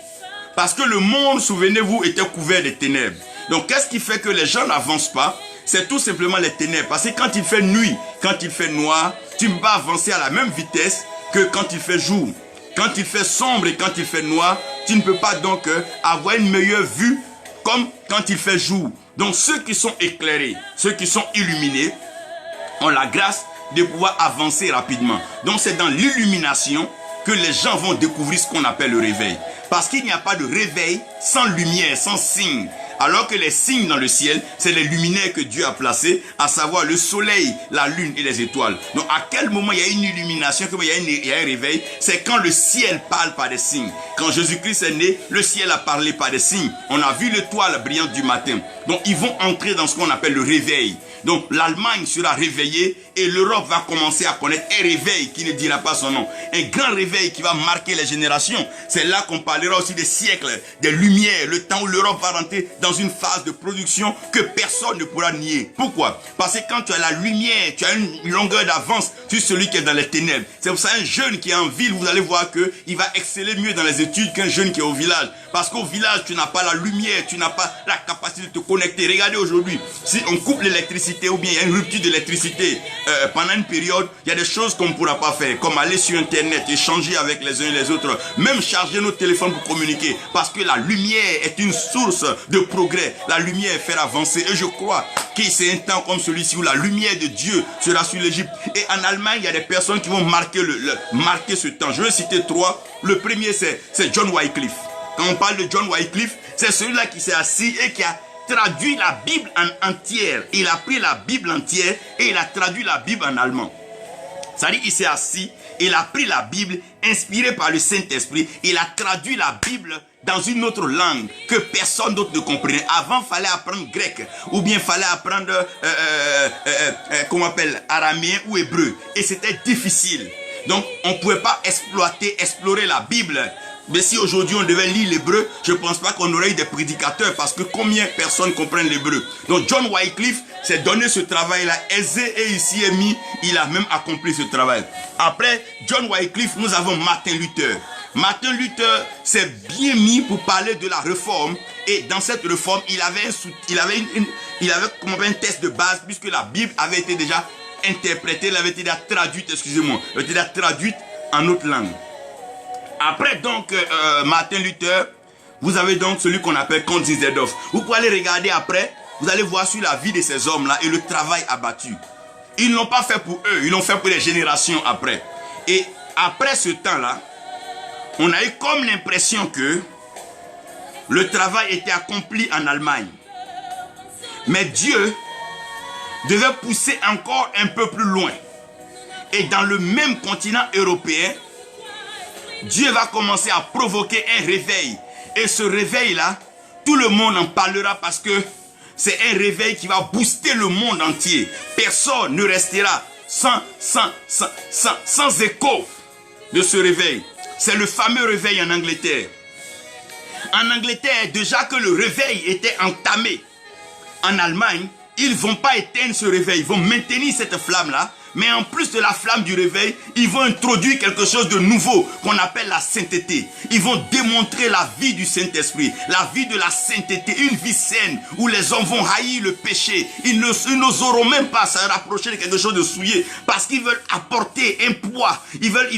Speaker 1: Parce que le monde, souvenez-vous, était couvert de ténèbres. Donc qu'est-ce qui fait que les gens n'avancent pas? C'est tout simplement les ténèbres. Parce que quand il fait nuit, quand il fait noir, tu ne peux pas avancer à la même vitesse que quand il fait jour. Quand il fait sombre et quand il fait noir, tu ne peux pas donc avoir une meilleure vue comme quand il fait jour. Donc ceux qui sont éclairés, ceux qui sont illuminés, ont la grâce de pouvoir avancer rapidement. Donc c'est dans l'illumination que les gens vont découvrir ce qu'on appelle le réveil. Parce qu'il n'y a pas de réveil sans lumière, sans signe. Alors que les signes dans le ciel, c'est les luminaires que Dieu a placés, à savoir le soleil, la lune et les étoiles. Donc à quel moment il y a une illumination, il y a un réveil? C'est quand le ciel parle par des signes. Quand Jésus-Christ est né, le ciel a parlé par des signes. On a vu l'étoile brillante du matin. Donc ils vont entrer dans ce qu'on appelle le réveil. Donc l'Allemagne sera réveillée et l'Europe va commencer à connaître un réveil qui ne dira pas son nom. Un grand réveil qui va marquer les générations. C'est là qu'on parlera aussi des siècles, des lumières, le temps où l'Europe va rentrer dans une phase de production que personne ne pourra nier. Pourquoi? Parce que quand tu as la lumière, tu as une longueur d'avance sur celui qui est dans les ténèbres. C'est pour ça un jeune qui est en ville, vous allez voir qu'il va exceller mieux dans les études qu'un jeune qui est au village. Parce qu'au village, tu n'as pas la lumière, tu n'as pas la capacité de te connecter. Regardez aujourd'hui, si on coupe l'électricité ou bien il y a une rupture d'électricité pendant une période, il y a des choses qu'on ne pourra pas faire, comme aller sur Internet, échanger avec les uns et les autres, même charger nos téléphones pour communiquer. Parce que la lumière est une source de progrès. La lumière fait avancer. Et je crois que c'est un temps comme celui-ci où la lumière de Dieu sera sur l'Égypte. Et en Allemagne, il y a des personnes qui vont marquer ce temps. Je vais citer trois. Le premier, c'est John Wycliffe. Quand on parle de John Wycliffe, c'est celui-là qui s'est assis et qui a traduit la Bible en entière. Il a pris la Bible entière et il a traduit la Bible en allemand. C'est-à-dire qu'il s'est assis Il a pris la Bible, inspirée par le Saint-Esprit. Il a traduit la Bible dans une autre langue que personne d'autre ne comprenait. Avant, il fallait apprendre grec, ou bien il fallait apprendre, comment on appelle, araméen ou hébreu. Et c'était difficile. Donc, on ne pouvait pas explorer la Bible. Mais si aujourd'hui on devait lire l'hébreu, je ne pense pas qu'on aurait eu des prédicateurs, parce que combien de personnes comprennent l'hébreu? Donc John Wycliffe s'est donné ce travail-là, aisé, et ici est mis, il a même accompli ce travail. Après John Wycliffe, nous avons Martin Luther. Martin Luther s'est bien mis pour parler de la réforme, et dans cette réforme, il avait un test de base, puisque la Bible avait été déjà interprétée, elle avait été déjà traduite, excusez-moi, elle avait été déjà traduite en autre langue. Après donc Martin Luther, vous avez donc celui qu'on appelle Count Zinzendorf. Vous pouvez aller regarder après, vous allez voir sur la vie de ces hommes-là et le travail abattu. Ils ne l'ont pas fait pour eux, ils l'ont fait pour les générations après. Et après ce temps-là, on a eu comme l'impression que le travail était accompli en Allemagne. Mais Dieu devait pousser encore un peu plus loin. Et dans le même continent européen, Dieu va commencer à provoquer un réveil. Et ce réveil-là, tout le monde en parlera parce que c'est un réveil qui va booster le monde entier. Personne ne restera sans écho de ce réveil. C'est le fameux réveil en Angleterre. En Angleterre, déjà que le réveil était entamé. En Allemagne, ils ne vont pas éteindre ce réveil. Ils vont maintenir cette flamme-là. Mais en plus de la flamme du réveil, ils vont introduire quelque chose de nouveau qu'on appelle la sainteté. Ils vont démontrer la vie du Saint-Esprit, la vie de la sainteté, une vie saine où les hommes vont haïr le péché. Ils n'oseront même pas se rapprocher de quelque chose de souillé parce qu'ils veulent apporter un poids. Ils veulent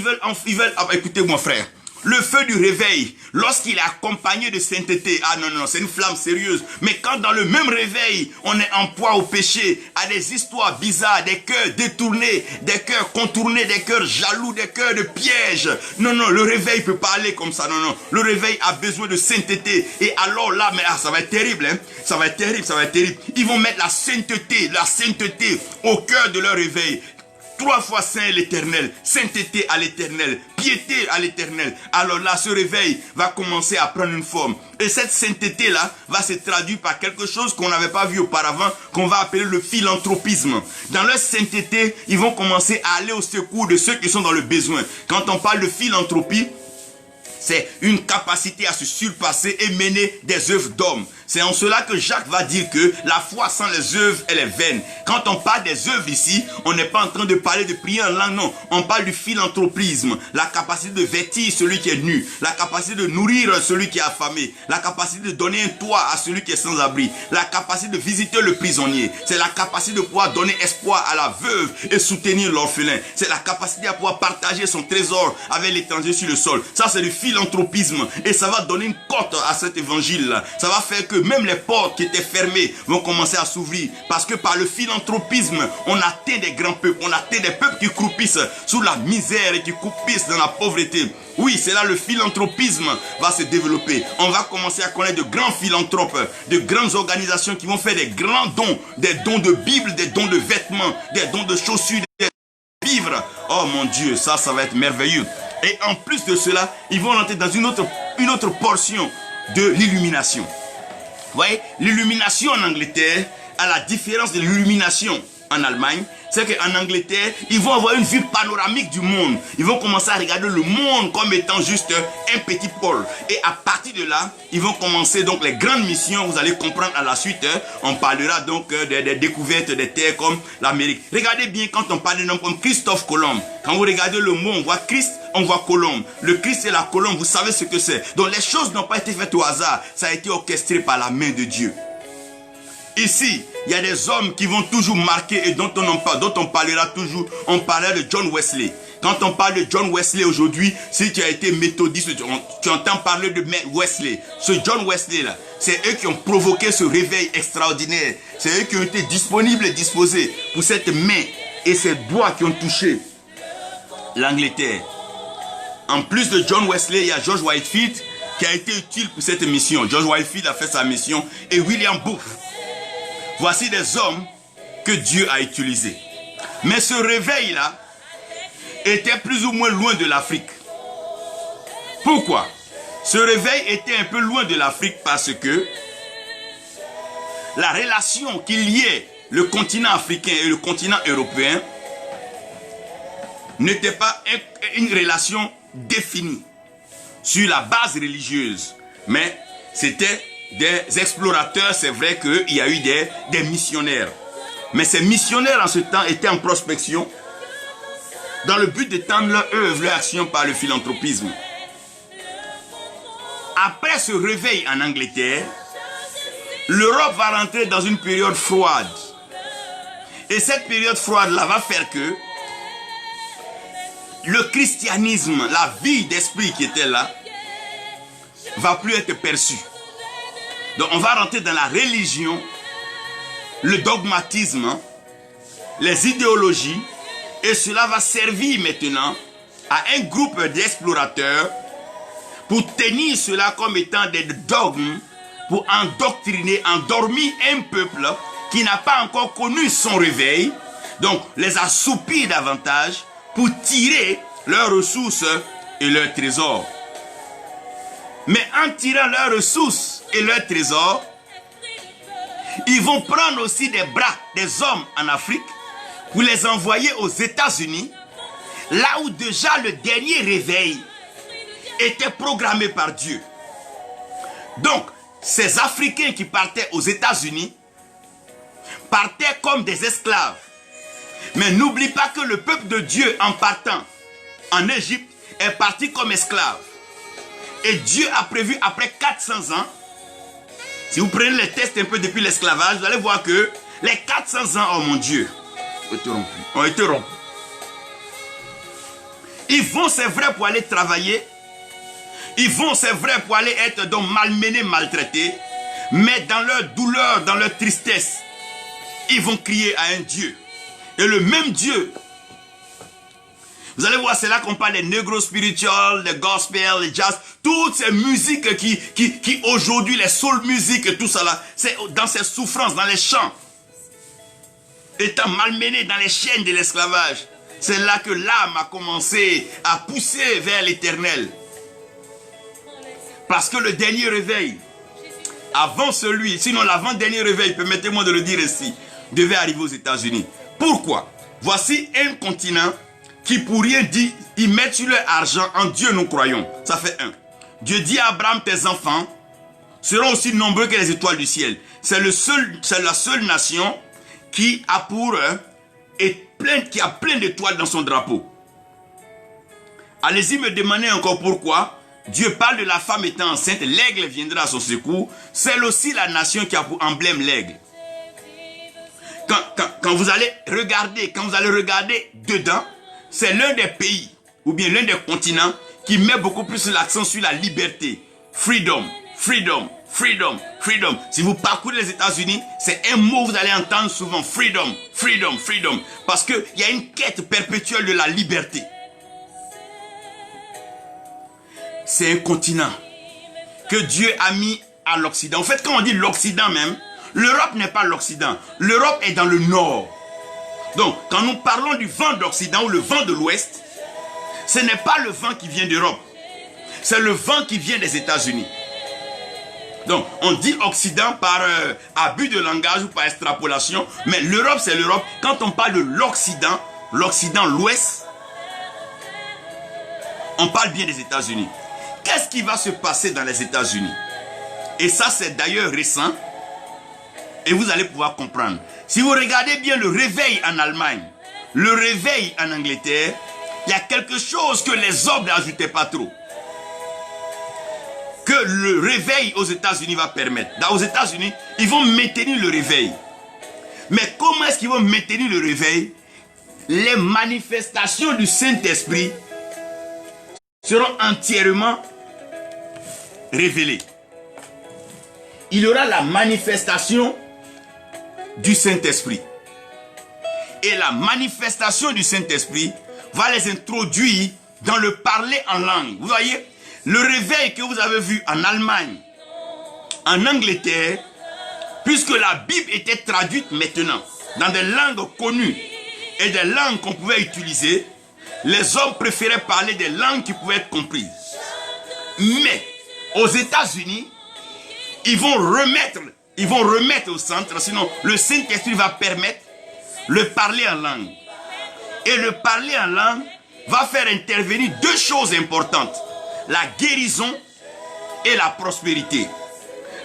Speaker 1: écoutez mon frère. Le feu du réveil, lorsqu'il est accompagné de sainteté, ah non, c'est une flamme sérieuse. Mais quand dans le même réveil, on est en proie au péché, à des histoires bizarres, des cœurs détournés, des cœurs contournés, des cœurs jaloux, des cœurs de piège. Non, le réveil peut pas aller comme ça, non. Le réveil a besoin de sainteté. Et alors là, mais ça va être terrible, hein. Ça va être terrible. Ils vont mettre la sainteté au cœur de leur réveil. 3 fois saint l'Éternel, sainteté à l'Éternel, piété à l'Éternel. Alors là, ce réveil va commencer à prendre une forme. Et cette sainteté-là va se traduire par quelque chose qu'on n'avait pas vu auparavant, qu'on va appeler le philanthropisme. Dans leur sainteté, ils vont commencer à aller au secours de ceux qui sont dans le besoin. Quand on parle de philanthropie, c'est une capacité à se surpasser et mener des œuvres d'hommes. C'est en cela que Jacques va dire que la foi sans les œuvres, elle est vaine. Quand on parle des œuvres ici, on n'est pas en train de parler de prier en langue, non. On parle du philanthropisme, la capacité de vêtir celui qui est nu, la capacité de nourrir celui qui est affamé, la capacité de donner un toit à celui qui est sans abri, la capacité de visiter le prisonnier. C'est la capacité de pouvoir donner espoir à la veuve et soutenir l'orphelin. C'est la capacité à pouvoir partager son trésor avec l'étranger sur le sol. Ça, c'est du philanthropisme et ça va donner une cote à cet évangile-là. Ça va faire que même les portes qui étaient fermées vont commencer à s'ouvrir parce que par le philanthropisme, on atteint des grands peuples, on atteint des peuples qui croupissent sous la misère et qui croupissent dans la pauvreté. Oui, c'est là le philanthropisme va se développer. On va commencer à connaître de grands philanthropes, de grandes organisations qui vont faire des grands dons, des dons de Bible, des dons de vêtements, des dons de chaussures, des vivres. Oh mon Dieu, ça va être merveilleux. Et en plus de cela, ils vont entrer dans une autre portion de l'illumination. Vous voyez, l'illumination en Angleterre, à la différence de l'illumination en Allemagne, c'est qu'en Angleterre, ils vont avoir une vue panoramique du monde. Ils vont commencer à regarder le monde comme étant juste un petit pôle. Et à partir de là, ils vont commencer donc les grandes missions. Vous allez comprendre à la suite. On parlera donc des découvertes des terres comme l'Amérique. Regardez bien quand on parle d'un homme comme Christophe Colomb. Quand vous regardez le mot, on voit Christ, on voit Colombe. Le Christ et la colombe, vous savez ce que c'est. Donc les choses n'ont pas été faites au hasard. Ça a été orchestré par la main de Dieu. Ici, il y a des hommes qui vont toujours marquer et dont on parlera toujours. On parlera de John Wesley. Quand on parle de John Wesley aujourd'hui, si tu as été méthodiste, tu entends parler de Wesley. Ce John Wesley là, c'est eux qui ont provoqué ce réveil extraordinaire. C'est eux qui ont été disponibles et disposés pour cette main et ces doigts qui ont touché l'Angleterre. En plus de John Wesley, il y a George Whitefield qui a été utile pour cette mission. George Whitefield a fait sa mission et William Booth. Voici des hommes que Dieu a utilisés. Mais ce réveil-là, était plus ou moins loin de l'Afrique. Pourquoi? Ce réveil était un peu loin de l'Afrique parce que la relation qui liait le continent africain et le continent européen n'était pas une relation définie sur la base religieuse, mais c'était des explorateurs. C'est vrai qu'il y a eu des missionnaires, mais ces missionnaires en ce temps étaient en prospection dans le but d'étendre leur œuvre, leur action par le philanthropisme. Après ce réveil en Angleterre, l'Europe va rentrer dans une période froide. Et cette période froide-là va faire que le christianisme, la vie d'esprit qui était là, va plus être perçue. Donc on va rentrer dans la religion, le dogmatisme, les idéologies, et cela va servir maintenant à un groupe d'explorateurs pour tenir cela comme étant des dogmes, pour endoctriner, endormir un peuple qui n'a pas encore connu son réveil, donc les assoupir davantage pour tirer leurs ressources et leurs trésors. Mais en tirant leurs ressources et leurs trésors, ils vont prendre aussi des bras des hommes en Afrique pour les envoyer aux États-Unis, là où déjà le dernier réveil était programmé par Dieu. Donc, ces Africains qui partaient aux États-Unis partaient comme des esclaves. Mais n'oublie pas que le peuple de Dieu, en partant en Égypte, est parti comme esclave. Et Dieu a prévu, après 400 ans, si vous prenez les tests un peu depuis l'esclavage, vous allez voir que les 400 ans, oh mon Dieu, ont été rompus. Ils vont, c'est vrai, pour aller travailler. Ils vont, c'est vrai, pour aller être donc malmenés, maltraités. Mais dans leur douleur, dans leur tristesse, ils vont crier à un Dieu. Et le même Dieu, vous allez voir, c'est là qu'on parle des negro spiritual, des gospel, les jazz, toutes ces musiques qui aujourd'hui, les soul music et tout ça là, c'est dans ces souffrances, dans les chants, étant malmenés dans les chaînes de l'esclavage. C'est là que l'âme a commencé à pousser vers l'éternel. Parce que le dernier réveil, avant celui, sinon l'avant-dernier réveil, permettez-moi de le dire ici, devait arriver aux États-Unis. Pourquoi? Voici un continent qui pour rien dit, ils mettent sur leur argent, en Dieu nous croyons. Ça fait un. Dieu dit à Abraham, tes enfants seront aussi nombreux que les étoiles du ciel. C'est la seule nation qui a plein d'étoiles dans son drapeau. Allez-y me demander encore pourquoi. Dieu parle de la femme étant enceinte, l'aigle viendra à son secours. C'est aussi la nation qui a pour emblème l'aigle. Quand vous allez regarder, dedans, c'est l'un des pays, ou bien l'un des continents, qui met beaucoup plus l'accent sur la liberté. Freedom, freedom, freedom, freedom. Si vous parcourez les États-Unis, c'est un mot que vous allez entendre souvent. Freedom, freedom, freedom. Parce qu'il y a une quête perpétuelle de la liberté. C'est un continent que Dieu a mis à l'Occident. En fait, quand on dit l'Occident même, l'Europe n'est pas l'Occident. L'Europe est dans le nord. Donc, quand nous parlons du vent d'Occident ou le vent de l'Ouest, ce n'est pas le vent qui vient d'Europe. C'est le vent qui vient des États-Unis. Donc, on dit Occident par abus de langage ou par extrapolation, mais l'Europe, c'est l'Europe. Quand on parle de l'Occident, l'Ouest, on parle bien des États-Unis. Qu'est-ce qui va se passer dans les États-Unis? Et ça, c'est d'ailleurs récent. Et vous allez pouvoir comprendre. Si vous regardez bien le réveil en Allemagne, le réveil en Angleterre, il y a quelque chose que les hommes n'ajoutaient pas trop. Que le réveil aux États-Unis va permettre. Aux États-Unis, ils vont maintenir le réveil. Mais comment est-ce qu'ils vont maintenir le réveil? Les manifestations du Saint-Esprit seront entièrement révélées. Il y aura la manifestation du Saint-Esprit. Et la manifestation du Saint-Esprit va les introduire dans le parler en langue. Vous voyez, le réveil que vous avez vu en Allemagne, en Angleterre, puisque la Bible était traduite maintenant dans des langues connues et des langues qu'on pouvait utiliser, les hommes préféraient parler des langues qui pouvaient être comprises. Mais aux États-Unis, ils vont remettre au centre, sinon le Saint-Esprit va permettre le parler en langue. Et le parler en langue va faire intervenir deux choses importantes. La guérison et la prospérité.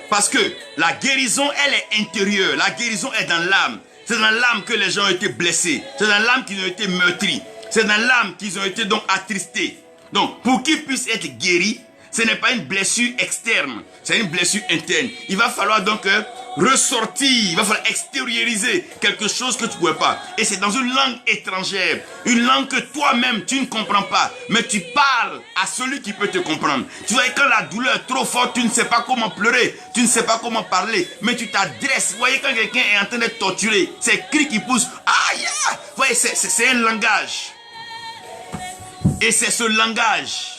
Speaker 1: Parce que la guérison, elle est intérieure. La guérison est dans l'âme. C'est dans l'âme que les gens ont été blessés. C'est dans l'âme qu'ils ont été meurtris. C'est dans l'âme qu'ils ont été donc attristés. Donc, pour qu'ils puissent être guéris, ce n'est pas une blessure externe, c'est une blessure interne. Il va falloir donc ressortir, il va falloir extérioriser quelque chose que tu ne pouvais pas. Et c'est dans une langue étrangère, une langue que toi-même tu ne comprends pas, mais tu parles à celui qui peut te comprendre. Tu vois, quand la douleur est trop forte, tu ne sais pas comment pleurer, tu ne sais pas comment parler, mais tu t'adresses. Vous voyez, quand quelqu'un est en train d'être torturé, c'est cris qui poussent. Aïe! Vous voyez, c'est un langage. Et c'est ce langage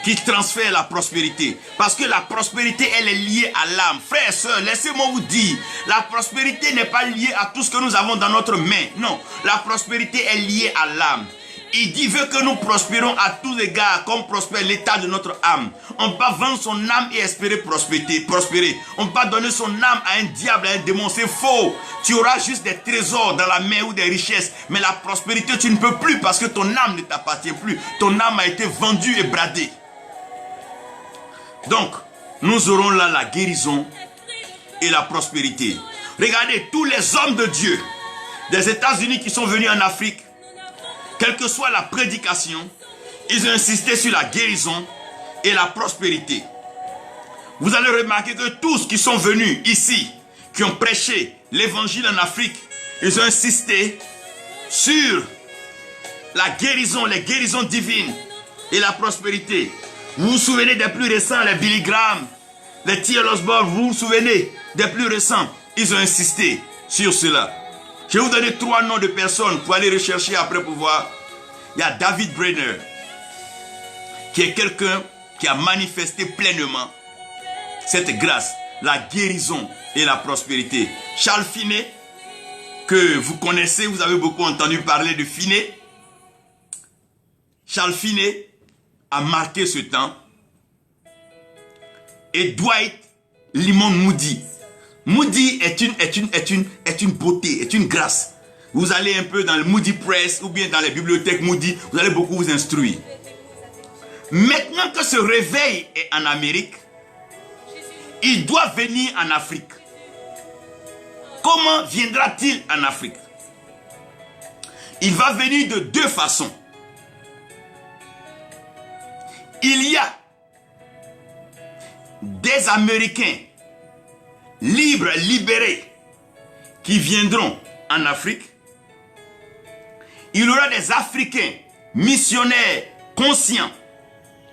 Speaker 1: qui transfère la prospérité. Parce que la prospérité, elle est liée à l'âme. Frères et sœurs, laissez-moi vous dire, la prospérité n'est pas liée à tout ce que nous avons dans notre main. Non, la prospérité est liée à l'âme. Il dit, veut que nous prospérons à tous égards, comme prospère l'état de notre âme. On ne peut pas vendre son âme et espérer prospérer. On ne peut pas donner son âme à un diable, à un démon. C'est faux. Tu auras juste des trésors dans la main ou des richesses. Mais la prospérité, tu ne peux plus parce que ton âme ne t'appartient plus. Ton âme a été vendue et bradée. Donc, nous aurons là la guérison et la prospérité. Regardez, tous les hommes de Dieu des États-Unis qui sont venus en Afrique, quelle que soit la prédication, ils ont insisté sur la guérison et la prospérité. Vous allez remarquer que tous qui sont venus ici, qui ont prêché l'évangile en Afrique, ils ont insisté sur la guérison, les guérisons divines et la prospérité. Vous vous souvenez des plus récents, les Billy Graham, les T.L. Osborne, vous vous souvenez des plus récents, ils ont insisté sur cela. Je vais vous donner 3 noms de personnes pour aller rechercher après pour voir. Il y a David Brainerd, qui est quelqu'un qui a manifesté pleinement cette grâce, la guérison et la prospérité. Charles Finney, que vous connaissez, vous avez beaucoup entendu parler de Finney. Charles Finney a marqué ce temps. Et Dwight Lyman Moody. Moody est une beauté, est une grâce. Vous allez un peu dans le Moody Press ou bien dans les bibliothèques Moody, vous allez beaucoup vous instruire. Maintenant que ce réveil est en Amérique, il doit venir en Afrique. Comment viendra-t-il en Afrique? Il va venir de 2 façons. Il y a des Américains libres, libérés, qui viendront en Afrique. Il y aura des Africains missionnaires conscients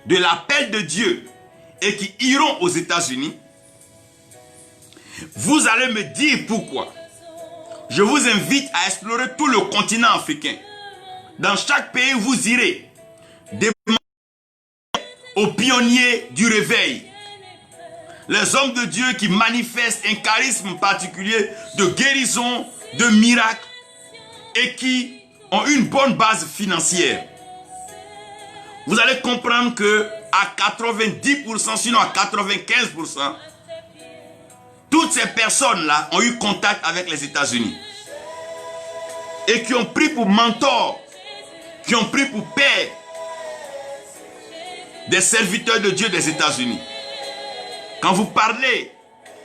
Speaker 1: de l'appel de Dieu et qui iront aux États-Unis. Vous allez me dire pourquoi. Je vous invite à explorer tout le continent africain. Dans chaque pays, vous irez demander aux pionniers du réveil. Les hommes de Dieu qui manifestent un charisme particulier de guérison, de miracles et qui ont une bonne base financière. Vous allez comprendre que à 90%, sinon à 95%, toutes ces personnes-là ont eu contact avec les États-Unis et qui ont pris pour mentor, qui ont pris pour père des serviteurs de Dieu des États-Unis. Quand vous parlez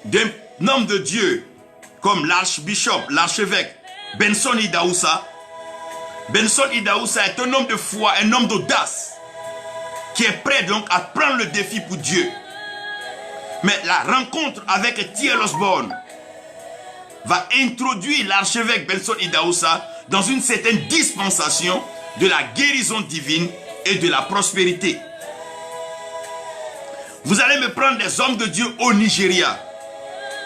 Speaker 1: d'un homme de Dieu comme l'archbishop, l'archevêque Benson Idaoussa, Benson Idaoussa est un homme de foi, un homme d'audace, qui est prêt donc à prendre le défi pour Dieu. Mais la rencontre avec T.L. Osborne va introduire l'archevêque Benson Idaoussa dans une certaine dispensation de la guérison divine et de la prospérité. Vous allez me prendre des hommes de Dieu au Nigeria.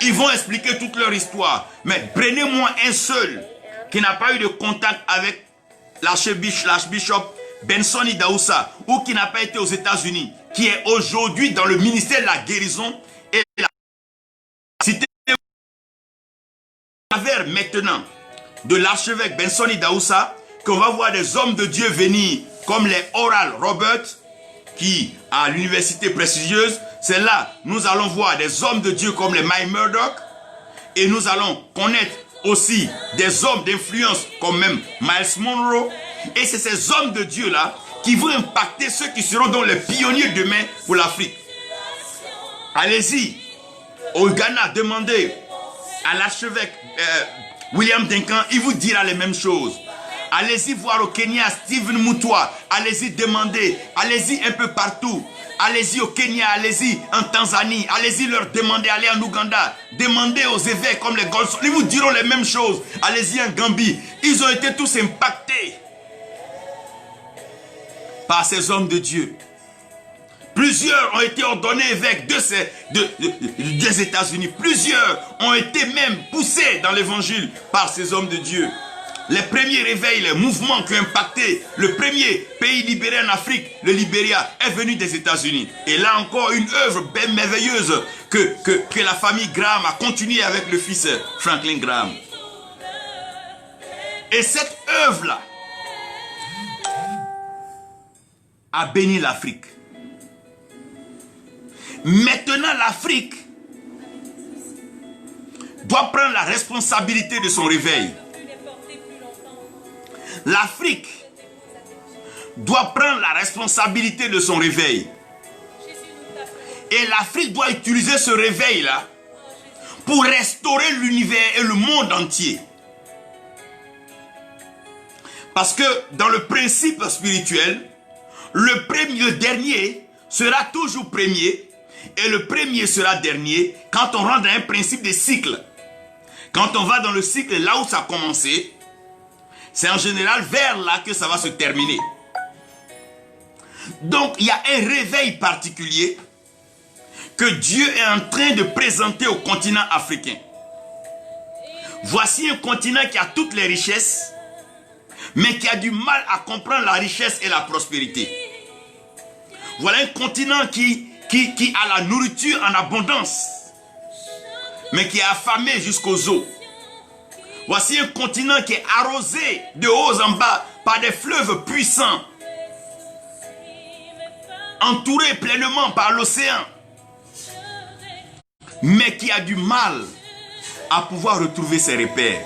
Speaker 1: Ils vont expliquer toute leur histoire. Mais prenez-moi un seul qui n'a pas eu de contact avec l'archbishop Benson Idaoussa ou qui n'a pas été aux États-Unis, qui est aujourd'hui dans le ministère de la guérison et de la cité maintenant de l'archevêque Benson Idaoussa, qu'on va voir des hommes de Dieu venir, comme les Oral Roberts, qui, à l'université prestigieuse, c'est là, nous allons voir des hommes de Dieu comme les Mike Murdoch, et nous allons connaître aussi des hommes d'influence comme même Miles Monroe, et c'est ces hommes de Dieu-là qui vont impacter ceux qui seront donc les pionniers demain pour l'Afrique. Allez-y, au Ghana, demandez à l'archevêque William Duncan, il vous dira les mêmes choses. Allez-y voir au Kenya, Stephen Mutua, allez-y demander, allez-y un peu partout. Allez-y au Kenya, allez-y en Tanzanie, allez-y leur demander, allez en Ouganda, demandez aux évêques comme les Golson, ils vous diront les mêmes choses. Allez-y en Gambie, ils ont été tous impactés par ces hommes de Dieu. Plusieurs ont été ordonnés évêques des États-Unis. Plusieurs ont été même poussés dans l'évangile par ces hommes de Dieu. Les premiers réveils, les mouvements qui ont impacté le premier pays libéré en Afrique, le Libéria, est venu des États-Unis. Et là encore, une œuvre bien merveilleuse que la famille Graham a continué avec le fils Franklin Graham. Et cette œuvre-là a béni l'Afrique. Maintenant, l'Afrique doit prendre la responsabilité de son réveil. L'Afrique doit prendre la responsabilité de son réveil. Et l'Afrique doit utiliser ce réveil-là pour restaurer l'univers et le monde entier. Parce que dans le principe spirituel, le dernier sera toujours premier et le premier sera dernier quand on rentre dans un principe de cycle. Quand on va dans le cycle là où ça a commencé, c'est en général vers là que ça va se terminer. Donc il y a un réveil particulier que Dieu est en train de présenter au continent africain. Voici un continent qui a toutes les richesses, mais qui a du mal à comprendre la richesse et la prospérité. Voilà un continent qui a la nourriture en abondance, mais qui est affamé jusqu'aux os. Voici un continent qui est arrosé de haut en bas par des fleuves puissants, entouré pleinement par l'océan, mais qui a du mal à pouvoir retrouver ses repères.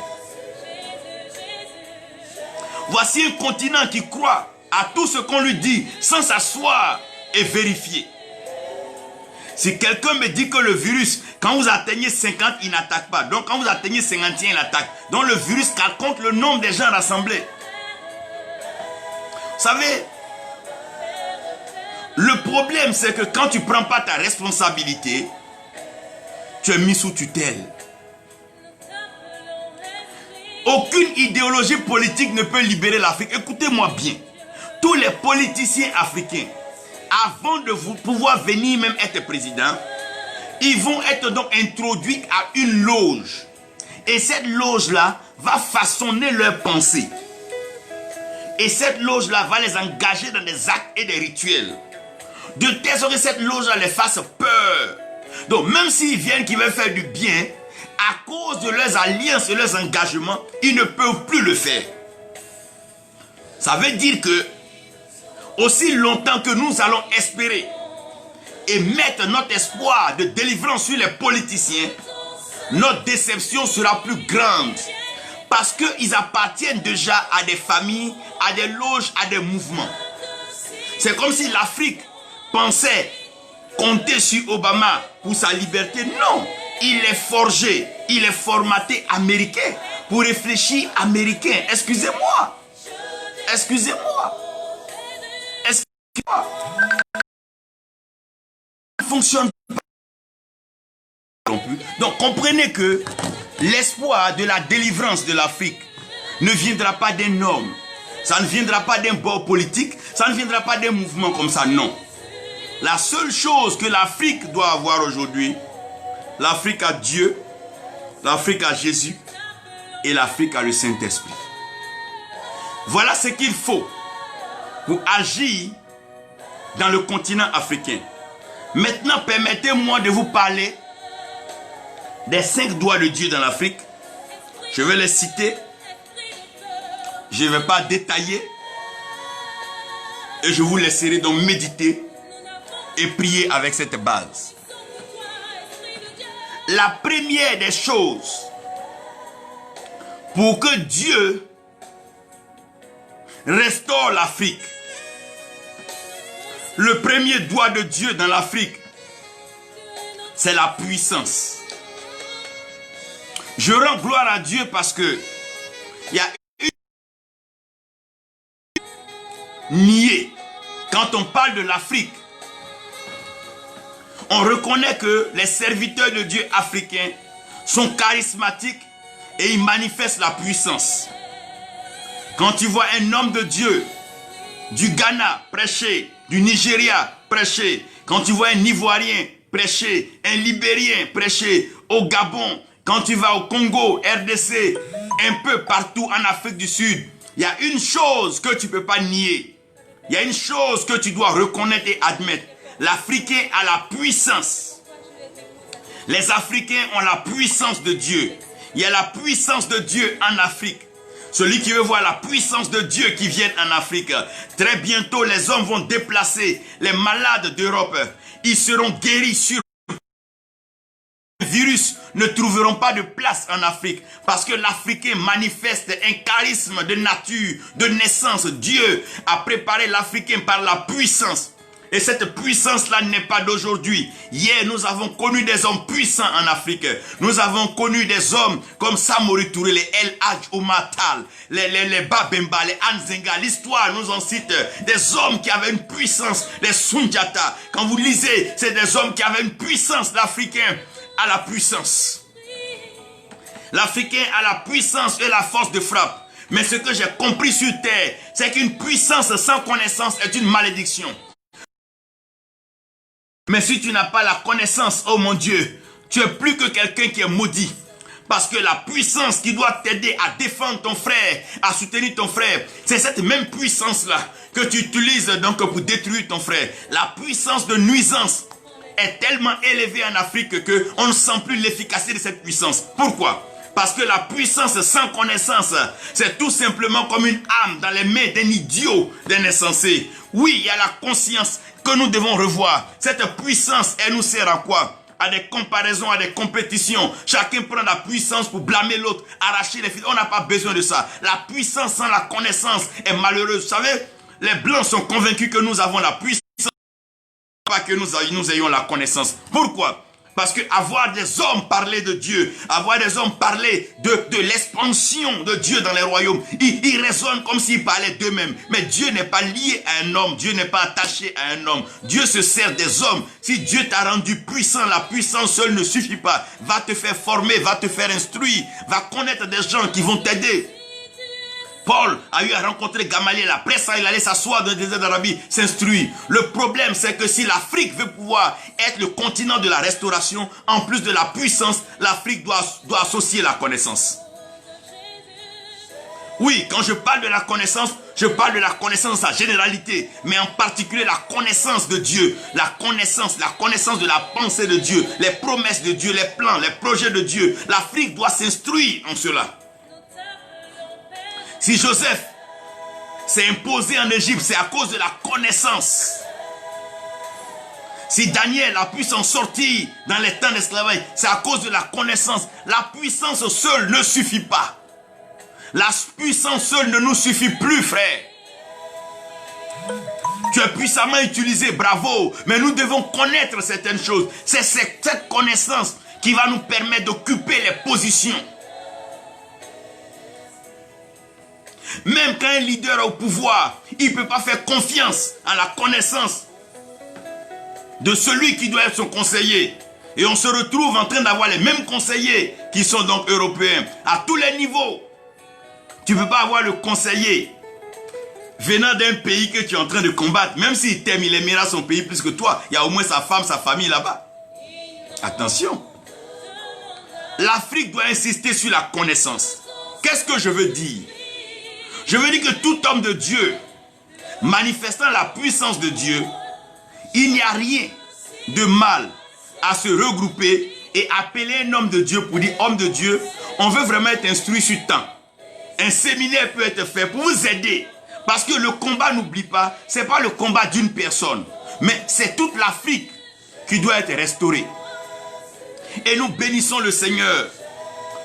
Speaker 1: Voici un continent qui croit à tout ce qu'on lui dit sans s'asseoir et vérifier. Si quelqu'un me dit que le virus, quand vous atteignez 50, il n'attaque pas. Donc quand vous atteignez 51, il attaque. Donc le virus compte le nombre des gens rassemblés. Vous savez, le problème c'est que quand tu ne prends pas ta responsabilité, tu es mis sous tutelle. Aucune idéologie politique ne peut libérer l'Afrique. Écoutez-moi bien. Tous les politiciens africains, avant de pouvoir venir même être président, ils vont être donc introduits à une loge. Et cette loge-là va façonner leurs pensées. Et cette loge-là va les engager dans des actes et des rituels. De telle sorte que cette loge-là les fasse peur. Donc même s'ils viennent qui veulent faire du bien, à cause de leurs alliances et leurs engagements, ils ne peuvent plus le faire. Ça veut dire que aussi longtemps que nous allons espérer et mettre notre espoir de délivrance sur les politiciens, notre déception sera plus grande. Parce qu'ils appartiennent déjà à des familles, à des loges, à des mouvements. C'est comme si l'Afrique pensait compter sur Obama pour sa liberté. Non, il est forgé, il est formaté américain pour réfléchir américain. Excusez-moi. Excusez-moi. Excusez-moi. Ça ne fonctionne pas non plus. Donc comprenez que l'espoir de la délivrance de l'Afrique ne viendra pas d'un homme. Ça ne viendra pas d'un bord politique. Ça ne viendra pas d'un mouvement comme ça, non. La seule chose que l'Afrique doit avoir aujourd'hui, l'Afrique a Dieu, l'Afrique a Jésus et l'Afrique a le Saint-Esprit. Voilà ce qu'il faut pour agir dans le continent africain. Maintenant, permettez-moi de vous parler des 5 doigts de Dieu dans l'Afrique. Je vais les citer. Je ne vais pas détailler. Et je vous laisserai donc méditer et prier avec cette base. La première des choses pour que Dieu restaure l'Afrique, le premier doigt de Dieu dans l'Afrique, c'est la puissance. Je rends gloire à Dieu parce que il y a nié. Quand on parle de l'Afrique, on reconnaît que les serviteurs de Dieu africains sont charismatiques et ils manifestent la puissance. Quand tu vois un homme de Dieu du Ghana prêcher, du Nigeria prêcher, quand tu vois un Ivoirien prêcher, un Libérien prêcher, au Gabon, quand tu vas au Congo, RDC, un peu partout en Afrique du Sud, il y a une chose que tu ne peux pas nier. Il y a une chose que tu dois reconnaître et admettre. L'Africain a la puissance. Les Africains ont la puissance de Dieu. Il y a la puissance de Dieu en Afrique. Celui qui veut voir la puissance de Dieu qui vient en Afrique, très bientôt les hommes vont déplacer les malades d'Europe. Ils seront guéris sur les virus ne trouveront pas de place en Afrique parce que l'Africain manifeste un charisme de nature, de naissance. Dieu a préparé l'Africain par la puissance. Et cette puissance-là n'est pas d'aujourd'hui. Hier, nous avons connu des hommes puissants en Afrique. Nous avons connu des hommes comme Samori Touré, les El Hadj Oumar Tall, les Babemba, les Anzenga. L'histoire nous en cite des hommes qui avaient une puissance, les Sundiata. Quand vous lisez, c'est des hommes qui avaient une puissance. L'Africain a la puissance. L'Africain a la puissance et la force de frappe. Mais ce que j'ai compris sur terre, c'est qu'une puissance sans connaissance est une malédiction. Mais si tu n'as pas la connaissance, oh mon Dieu, tu es plus que quelqu'un qui est maudit. Parce que la puissance qui doit t'aider à défendre ton frère, à soutenir ton frère, c'est cette même puissance-là que tu utilises donc pour détruire ton frère. La puissance de nuisance est tellement élevée en Afrique qu'on ne sent plus l'efficacité de cette puissance. Pourquoi? Parce que la puissance sans connaissance, c'est tout simplement comme une âme dans les mains d'un idiot, d'un insensé. Oui, il y a la conscience que nous devons revoir. Cette puissance, elle nous sert à quoi? À des comparaisons, à des compétitions. Chacun prend la puissance pour blâmer l'autre, arracher les fils. On n'a pas besoin de ça. La puissance sans la connaissance est malheureuse. Vous savez, les Blancs sont convaincus que nous avons la puissance, pas que nous ayons la connaissance. Pourquoi? Parce que avoir des hommes parler de Dieu, avoir des hommes parler de l'expansion de Dieu dans les royaumes, ils raisonnent comme s'ils parlaient d'eux-mêmes. Mais Dieu n'est pas lié à un homme, Dieu n'est pas attaché à un homme. Dieu se sert des hommes. Si Dieu t'a rendu puissant, la puissance seule ne suffit pas. Va te faire former, va te faire instruire, va connaître des gens qui vont t'aider. Paul a eu à rencontrer Gamaliel. Après ça, il allait s'asseoir dans le désert d'Arabie, s'instruire. Le problème, c'est que si l'Afrique veut pouvoir être le continent de la restauration, en plus de la puissance, l'Afrique doit associer la connaissance. Oui, quand je parle de la connaissance, je parle de la connaissance en généralité, mais en particulier la connaissance de Dieu, la connaissance de la pensée de Dieu, les promesses de Dieu, les plans, les projets de Dieu. L'Afrique doit s'instruire en cela. Si Joseph s'est imposé en Égypte, c'est à cause de la connaissance. Si Daniel a pu s'en sortir dans les temps d'esclavage, c'est à cause de la connaissance. La puissance seule ne suffit pas. La puissance seule ne nous suffit plus, frère. Tu es puissamment utilisé, bravo. Mais nous devons connaître certaines choses. C'est cette connaissance qui va nous permettre d'occuper les positions. Même quand un leader est au pouvoir, il ne peut pas faire confiance à la connaissance de celui qui doit être son conseiller. Et on se retrouve en train d'avoir les mêmes conseillers qui sont donc européens. À tous les niveaux. Tu ne peux pas avoir le conseiller venant d'un pays que tu es en train de combattre. Même s'il t'aime, il aimera son pays plus que toi. Il y a au moins sa femme, sa famille là-bas. Attention. L'Afrique doit insister sur la connaissance. Qu'est-ce que je veux dire? Je veux dire que tout homme de Dieu, manifestant la puissance de Dieu, il n'y a rien de mal à se regrouper et appeler un homme de Dieu pour dire homme de Dieu, on veut vraiment être instruit sur temps. un séminaire peut être fait pour vous aider. Parce que le combat, n'oublie pas, ce n'est pas le combat d'une personne, mais c'est toute l'Afrique qui doit être restaurée. Et nous bénissons le Seigneur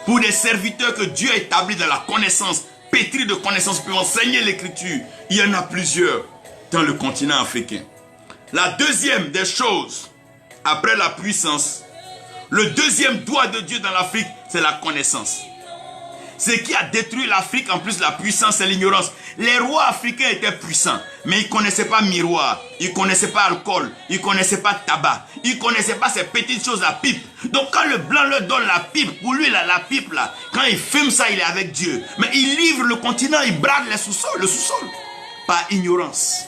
Speaker 1: pour des serviteurs que Dieu a établis dans la connaissance, pétris de connaissances pour enseigner l'écriture. Il y en a plusieurs dans le continent africain. La deuxième des choses, après la puissance, le deuxième doigt de Dieu dans l'Afrique, c'est la connaissance. Ce qui a détruit l'Afrique, en plus la puissance, c'est l'ignorance. Les rois africains étaient puissants, mais ils ne connaissaient pas miroir, ils ne connaissaient pas alcool, ils ne connaissaient pas tabac, ils ne connaissaient pas ces petites choses, la pipe. Donc quand le blanc leur donne la pipe, pour lui la pipe là, quand il fume ça, il est avec Dieu. Mais il livre le continent, il brade le sous-sol. Par ignorance.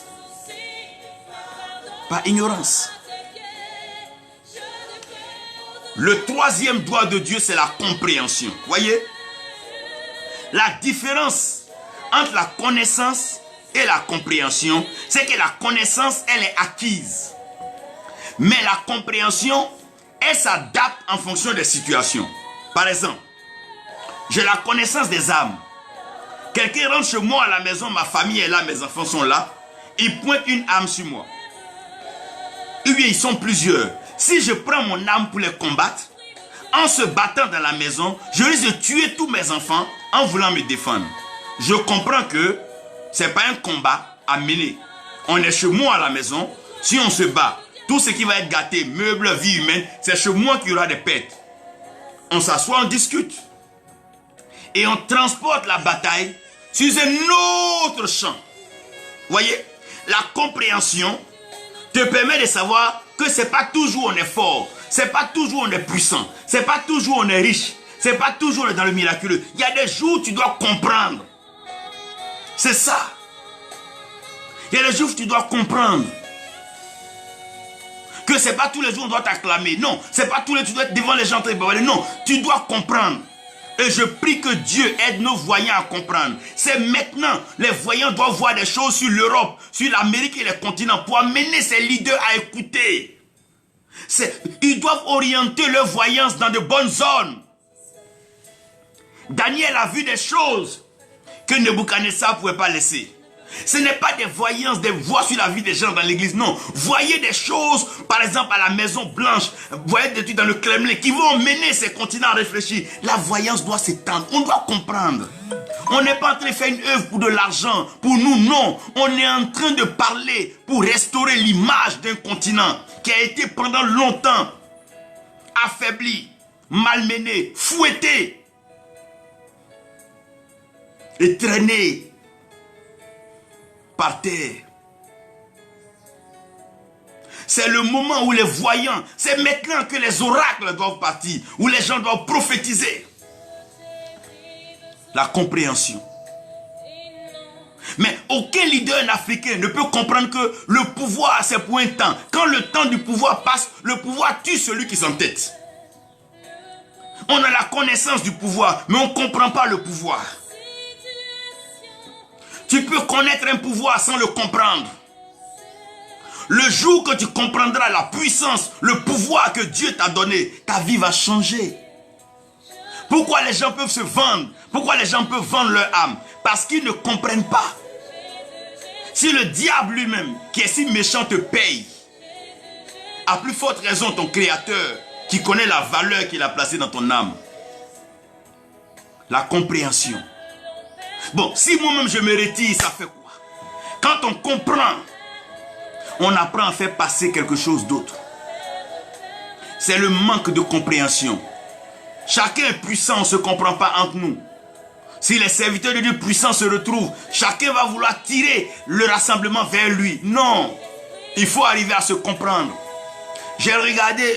Speaker 1: Par ignorance. Le troisième doigt de Dieu, c'est la compréhension. Voyez? La différence entre la connaissance et la compréhension, c'est que la connaissance, elle est acquise. Mais la compréhension, elle s'adapte en fonction des situations. Par exemple, j'ai la connaissance des âmes. Quelqu'un rentre chez moi à la maison, ma famille est là, mes enfants sont là. Il pointe une âme sur moi. Ou bien ils sont plusieurs. Si je prends mon âme pour les combattre, en se battant dans la maison, je risque de tuer tous mes enfants en voulant me défendre. Je comprends que ce n'est pas un combat à mener. On est chez moi à la maison. Si on se bat, tout ce qui va être gâté, meubles, vie humaine, c'est chez moi qu'il y aura des pertes. On s'assoit, on discute. Et on transporte la bataille sur un autre champ. Voyez, la compréhension te permet de savoir que ce n'est pas toujours on est fort, ce n'est pas toujours on est puissant, ce n'est pas toujours on est riche, ce n'est pas toujours on est dans le miraculeux. Il y a des jours où tu dois comprendre. C'est ça. Il y a des jours où tu dois comprendre que ce n'est pas tous les jours on doit t'acclamer. Non, ce n'est pas tous les jours tu dois être devant les gens. Non, tu dois comprendre. Et je prie que Dieu aide nos voyants à comprendre. C'est maintenant, les voyants doivent voir des choses sur l'Europe, sur l'Amérique et les continents pour amener ces leaders à écouter. Ils doivent orienter leur voyance dans de bonnes zones. Daniel a vu des choses que Nebuchadnezzar ne pouvait pas laisser. Ce n'est pas des voyances, des voix sur la vie des gens dans l'église, non. Voyez des choses, par exemple à la Maison Blanche, voyez des trucs dans le Kremlin qui vont mener ces continents à réfléchir. La voyance doit s'étendre, on doit comprendre. On n'est pas en train de faire une œuvre pour de l'argent, pour nous, non. On est en train de parler pour restaurer l'image d'un continent qui a été pendant longtemps affaibli, malmené, fouetté et traîné par terre. C'est le moment où les voyants, c'est maintenant que les oracles doivent partir, où les gens doivent prophétiser. La compréhension. Mais aucun leader africain ne peut comprendre que le pouvoir, c'est pour un temps. Quand le temps du pouvoir passe, le pouvoir tue celui qui s'entête. On a la connaissance du pouvoir, mais on ne comprend pas le pouvoir. Tu peux connaître un pouvoir sans le comprendre. Le jour que tu comprendras la puissance, le pouvoir que Dieu t'a donné, ta vie va changer. Pourquoi les gens peuvent se vendre? Pourquoi les gens peuvent vendre leur âme? Parce qu'ils ne comprennent pas. Si le diable lui-même, qui est si méchant, te paye, à plus forte raison ton créateur, qui connaît la valeur qu'il a placée dans ton âme. La compréhension. Bon, si moi-même je me retire, ça fait quoi? Quand on comprend, on apprend à faire passer quelque chose d'autre. C'est le manque de compréhension. Chacun est puissant, on ne se comprend pas entre nous. Si les serviteurs de Dieu puissants se retrouvent, chacun va vouloir tirer le rassemblement vers lui. Non, il faut arriver à se comprendre. J'ai regardé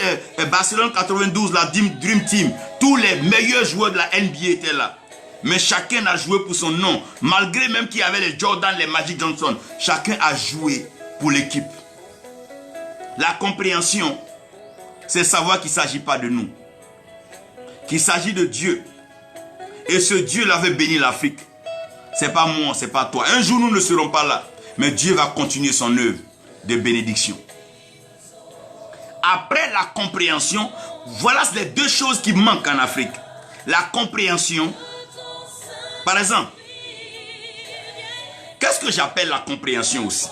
Speaker 1: Barcelone 92, la Dream Team. Tous les meilleurs joueurs de la NBA étaient là. Mais chacun a joué pour son nom. Malgré même qu'il y avait les Jordan, les Magic Johnson. Chacun a joué pour l'équipe. La compréhension, c'est savoir qu'il ne s'agit pas de nous. Qu'il s'agit de Dieu. Et ce Dieu l'avait béni l'Afrique. Ce n'est pas moi, ce n'est pas toi. Un jour nous ne serons pas là. Mais Dieu va continuer son œuvre de bénédiction. Après la compréhension, voilà les deux choses qui manquent en Afrique. La compréhension. Par exemple, Qu'est-ce que j'appelle la compréhension aussi?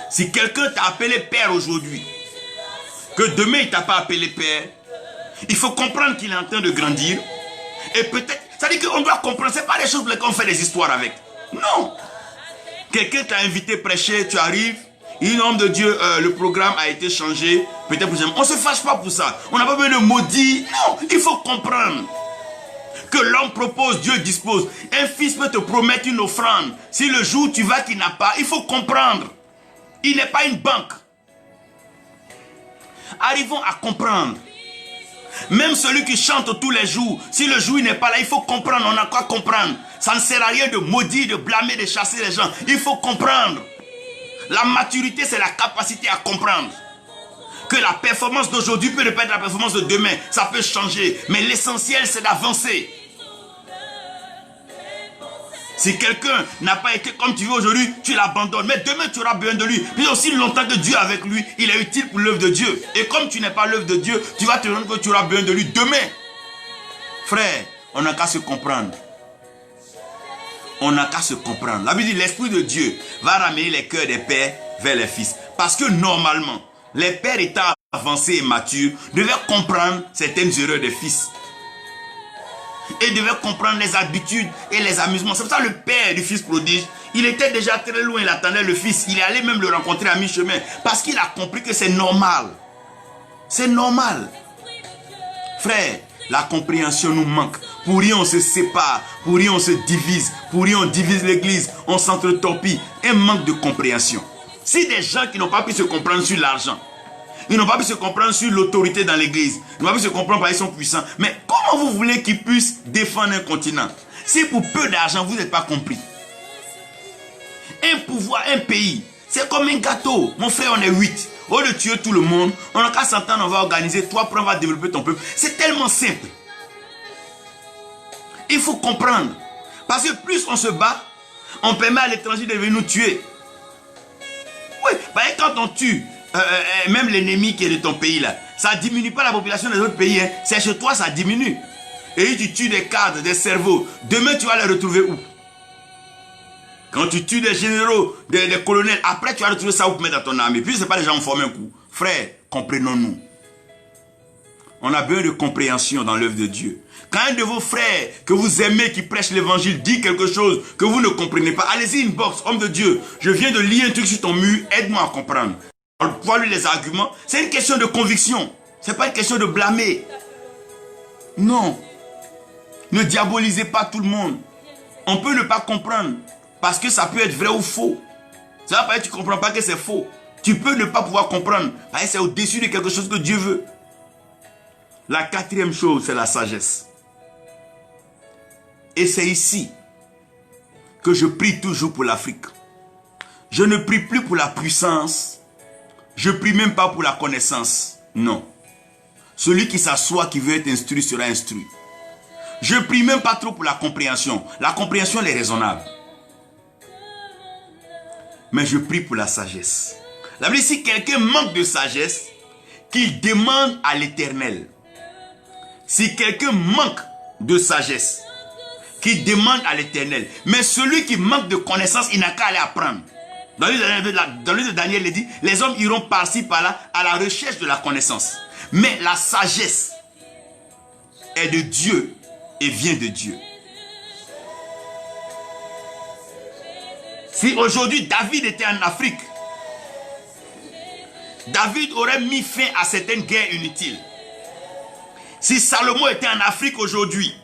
Speaker 1: Si quelqu'un t'a appelé père aujourd'hui, que demain il t'a pas appelé père, il faut comprendre qu'il est en train de grandir. Et peut-être, ça dit qu'on doit comprendre, c'est pas des choses pour lesquelles on fait des histoires avec. Non. Quelqu'un t'a invité prêcher, tu arrives, il homme de Dieu, le programme a été changé, peut-être on ne se fâche pas pour ça. On n'a pas besoin de maudire. Non, il faut comprendre que l'homme propose, Dieu dispose. Un fils peut te promettre une offrande. Si le jour où tu vas qu'il n'a pas, il faut comprendre. Il n'est pas une banque. Arrivons à comprendre. Même celui qui chante tous les jours, si le jour il n'est pas là, il faut comprendre, on a quoi comprendre. Ça ne sert à rien de maudire, de blâmer, de chasser les gens. Il faut comprendre. La maturité, c'est la capacité à comprendre. Que la performance d'aujourd'hui peut ne pas être la performance de demain. Ça peut changer, mais l'essentiel c'est d'avancer. Si quelqu'un n'a pas été comme tu veux aujourd'hui, tu l'abandonnes. Mais demain, tu auras besoin de lui. Puis aussi longtemps que Dieu est avec lui, il est utile pour l'œuvre de Dieu. Et comme tu n'es pas l'œuvre de Dieu, tu vas te rendre compte que tu auras besoin de lui demain. Frère, on n'a qu'à se comprendre. On n'a qu'à se comprendre. La Bible dit, l'Esprit de Dieu va ramener les cœurs des pères vers les fils. Parce que normalement, les pères étant avancés et matures, devaient comprendre certaines erreurs des fils. Et devait comprendre les habitudes et les amusements. C'est pour ça que le père du fils prodige, il était déjà très loin, il attendait le fils. Il est allé même le rencontrer à mi-chemin. Parce qu'il a compris que c'est normal. C'est normal. Frère, la compréhension nous manque. Pour rien on se sépare, pour rien on se divise, pour rien on divise l'église, on s'entretorpille. Un manque de compréhension. Si des gens qui n'ont pas pu se comprendre sur l'argent, ils n'ont pas pu se comprendre sur l'autorité dans l'église, ils n'ont pas pu se comprendre parce qu'ils sont puissants, mais comment vous voulez qu'ils puissent défendre un continent si pour peu d'argent vous n'êtes pas compris? Un pouvoir, un pays, c'est comme un gâteau. Mon frère, on est 8. Au lieu de tuer tout le monde, on n'a qu'à s'entendre, on va organiser, toi, on va développer ton peuple. C'est tellement simple. Il faut comprendre. Parce que plus on se bat, on permet à l'étranger de venir nous tuer. Oui, quand on tue, même l'ennemi qui est de ton pays là, ça ne diminue pas la population des autres pays. Hein. C'est chez toi, ça diminue. Et tu tues des cadres, des cerveaux. Demain, tu vas les retrouver où? Quand tu tues des généraux, des colonels, après tu vas retrouver ça où pour mettre dans ton armée. Puis ce n'est pas les gens qui ont formé un coup. Frère, comprenons-nous. On a besoin de compréhension dans l'œuvre de Dieu. Quand un de vos frères que vous aimez, qui prêche l'évangile, dit quelque chose que vous ne comprenez pas, allez-y inbox, homme de Dieu, je viens de lire un truc sur ton mur, aide-moi à comprendre. Vois-lui les arguments. C'est une question de conviction. Ce n'est pas une question de blâmer. Non. Ne diabolisez pas tout le monde. On peut ne pas comprendre parce que ça peut être vrai ou faux. Ça va pas dire que tu ne comprends pas que c'est faux. Tu peux ne pas pouvoir comprendre parce que c'est au-dessus de quelque chose que Dieu veut. La quatrième chose, c'est la sagesse. Et c'est ici que je prie toujours pour l'Afrique. Je ne prie plus pour la puissance. Je ne prie même pas pour la connaissance. Non. Celui qui s'assoit, qui veut être instruit, sera instruit. Je ne prie même pas trop pour la compréhension. La compréhension, elle est raisonnable. Mais je prie pour la sagesse. La Bible dit, si quelqu'un manque de sagesse, qu'il demande à l'Éternel. Si quelqu'un manque de sagesse, qu'il demande à l'Éternel. Mais celui qui manque de connaissance, il n'a qu'à aller apprendre. Dans le livre de Daniel, il dit, les hommes iront par-ci, par-là, à la recherche de la connaissance. Mais la sagesse est de Dieu et vient de Dieu. Si aujourd'hui David était en Afrique, David aurait mis fin à certaines guerres inutiles. Si Salomon était en Afrique aujourd'hui,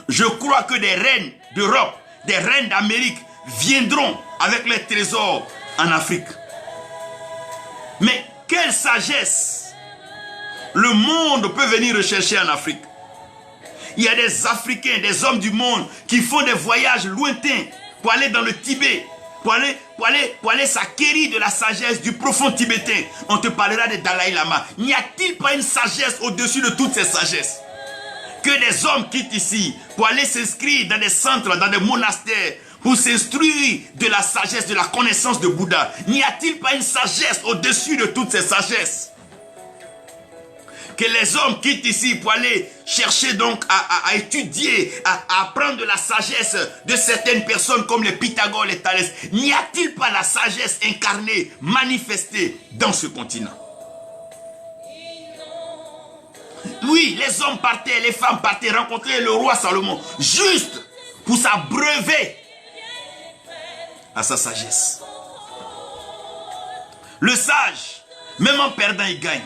Speaker 1: je crois que des reines d'Europe, des reines d'Amérique viendront avec les trésors en Afrique. Mais quelle sagesse le monde peut venir rechercher en Afrique. Il y a des Africains, des hommes du monde qui font des voyages lointains pour aller dans le Tibet, pour aller s'acquérir de la sagesse du profond tibétain. On te parlera de Dalai Lama. N'y a-t-il pas une sagesse au-dessus de toutes ces sagesses? Que des hommes quittent ici pour aller s'inscrire dans des centres, dans des monastères, pour s'instruire de la sagesse, de la connaissance de Bouddha. N'y a-t-il pas une sagesse au-dessus de toutes ces sagesses? que les hommes quittent ici pour aller chercher donc à étudier, à apprendre de la sagesse de certaines personnes comme les Pythagore, les Thalès. N'y a-t-il pas la sagesse incarnée, manifestée dans ce continent? Oui, les hommes partaient, les femmes partaient rencontrer le roi Salomon juste pour s'abreuver à sa sagesse. Le sage, même en perdant, il gagne.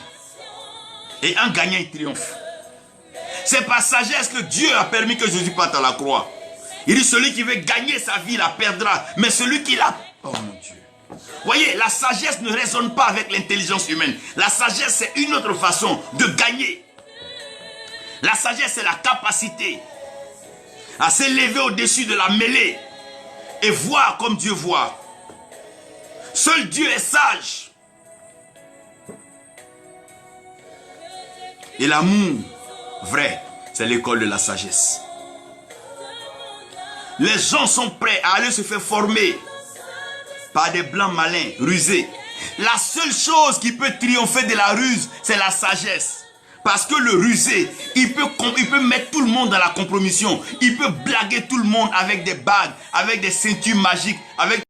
Speaker 1: Et en gagnant, il triomphe. C'est par sagesse que Dieu a permis que Jésus parte à la croix. Il dit, celui qui veut gagner sa vie la perdra. Mais celui qui l'a... Oh mon Dieu. Voyez, la sagesse ne résonne pas avec l'intelligence humaine. La sagesse, c'est une autre façon de gagner. La sagesse, c'est la capacité à s'élever au-dessus de la mêlée et voir comme Dieu voit. Seul Dieu est sage. Et l'amour vrai, c'est l'école de la sagesse. Les gens sont prêts à aller se faire former par des blancs malins, rusés. La seule chose qui peut triompher de la ruse, c'est la sagesse. Parce que le rusé, il peut mettre tout le monde dans la compromission. Il peut blaguer tout le monde avec des bagues, avec des ceintures magiques, avec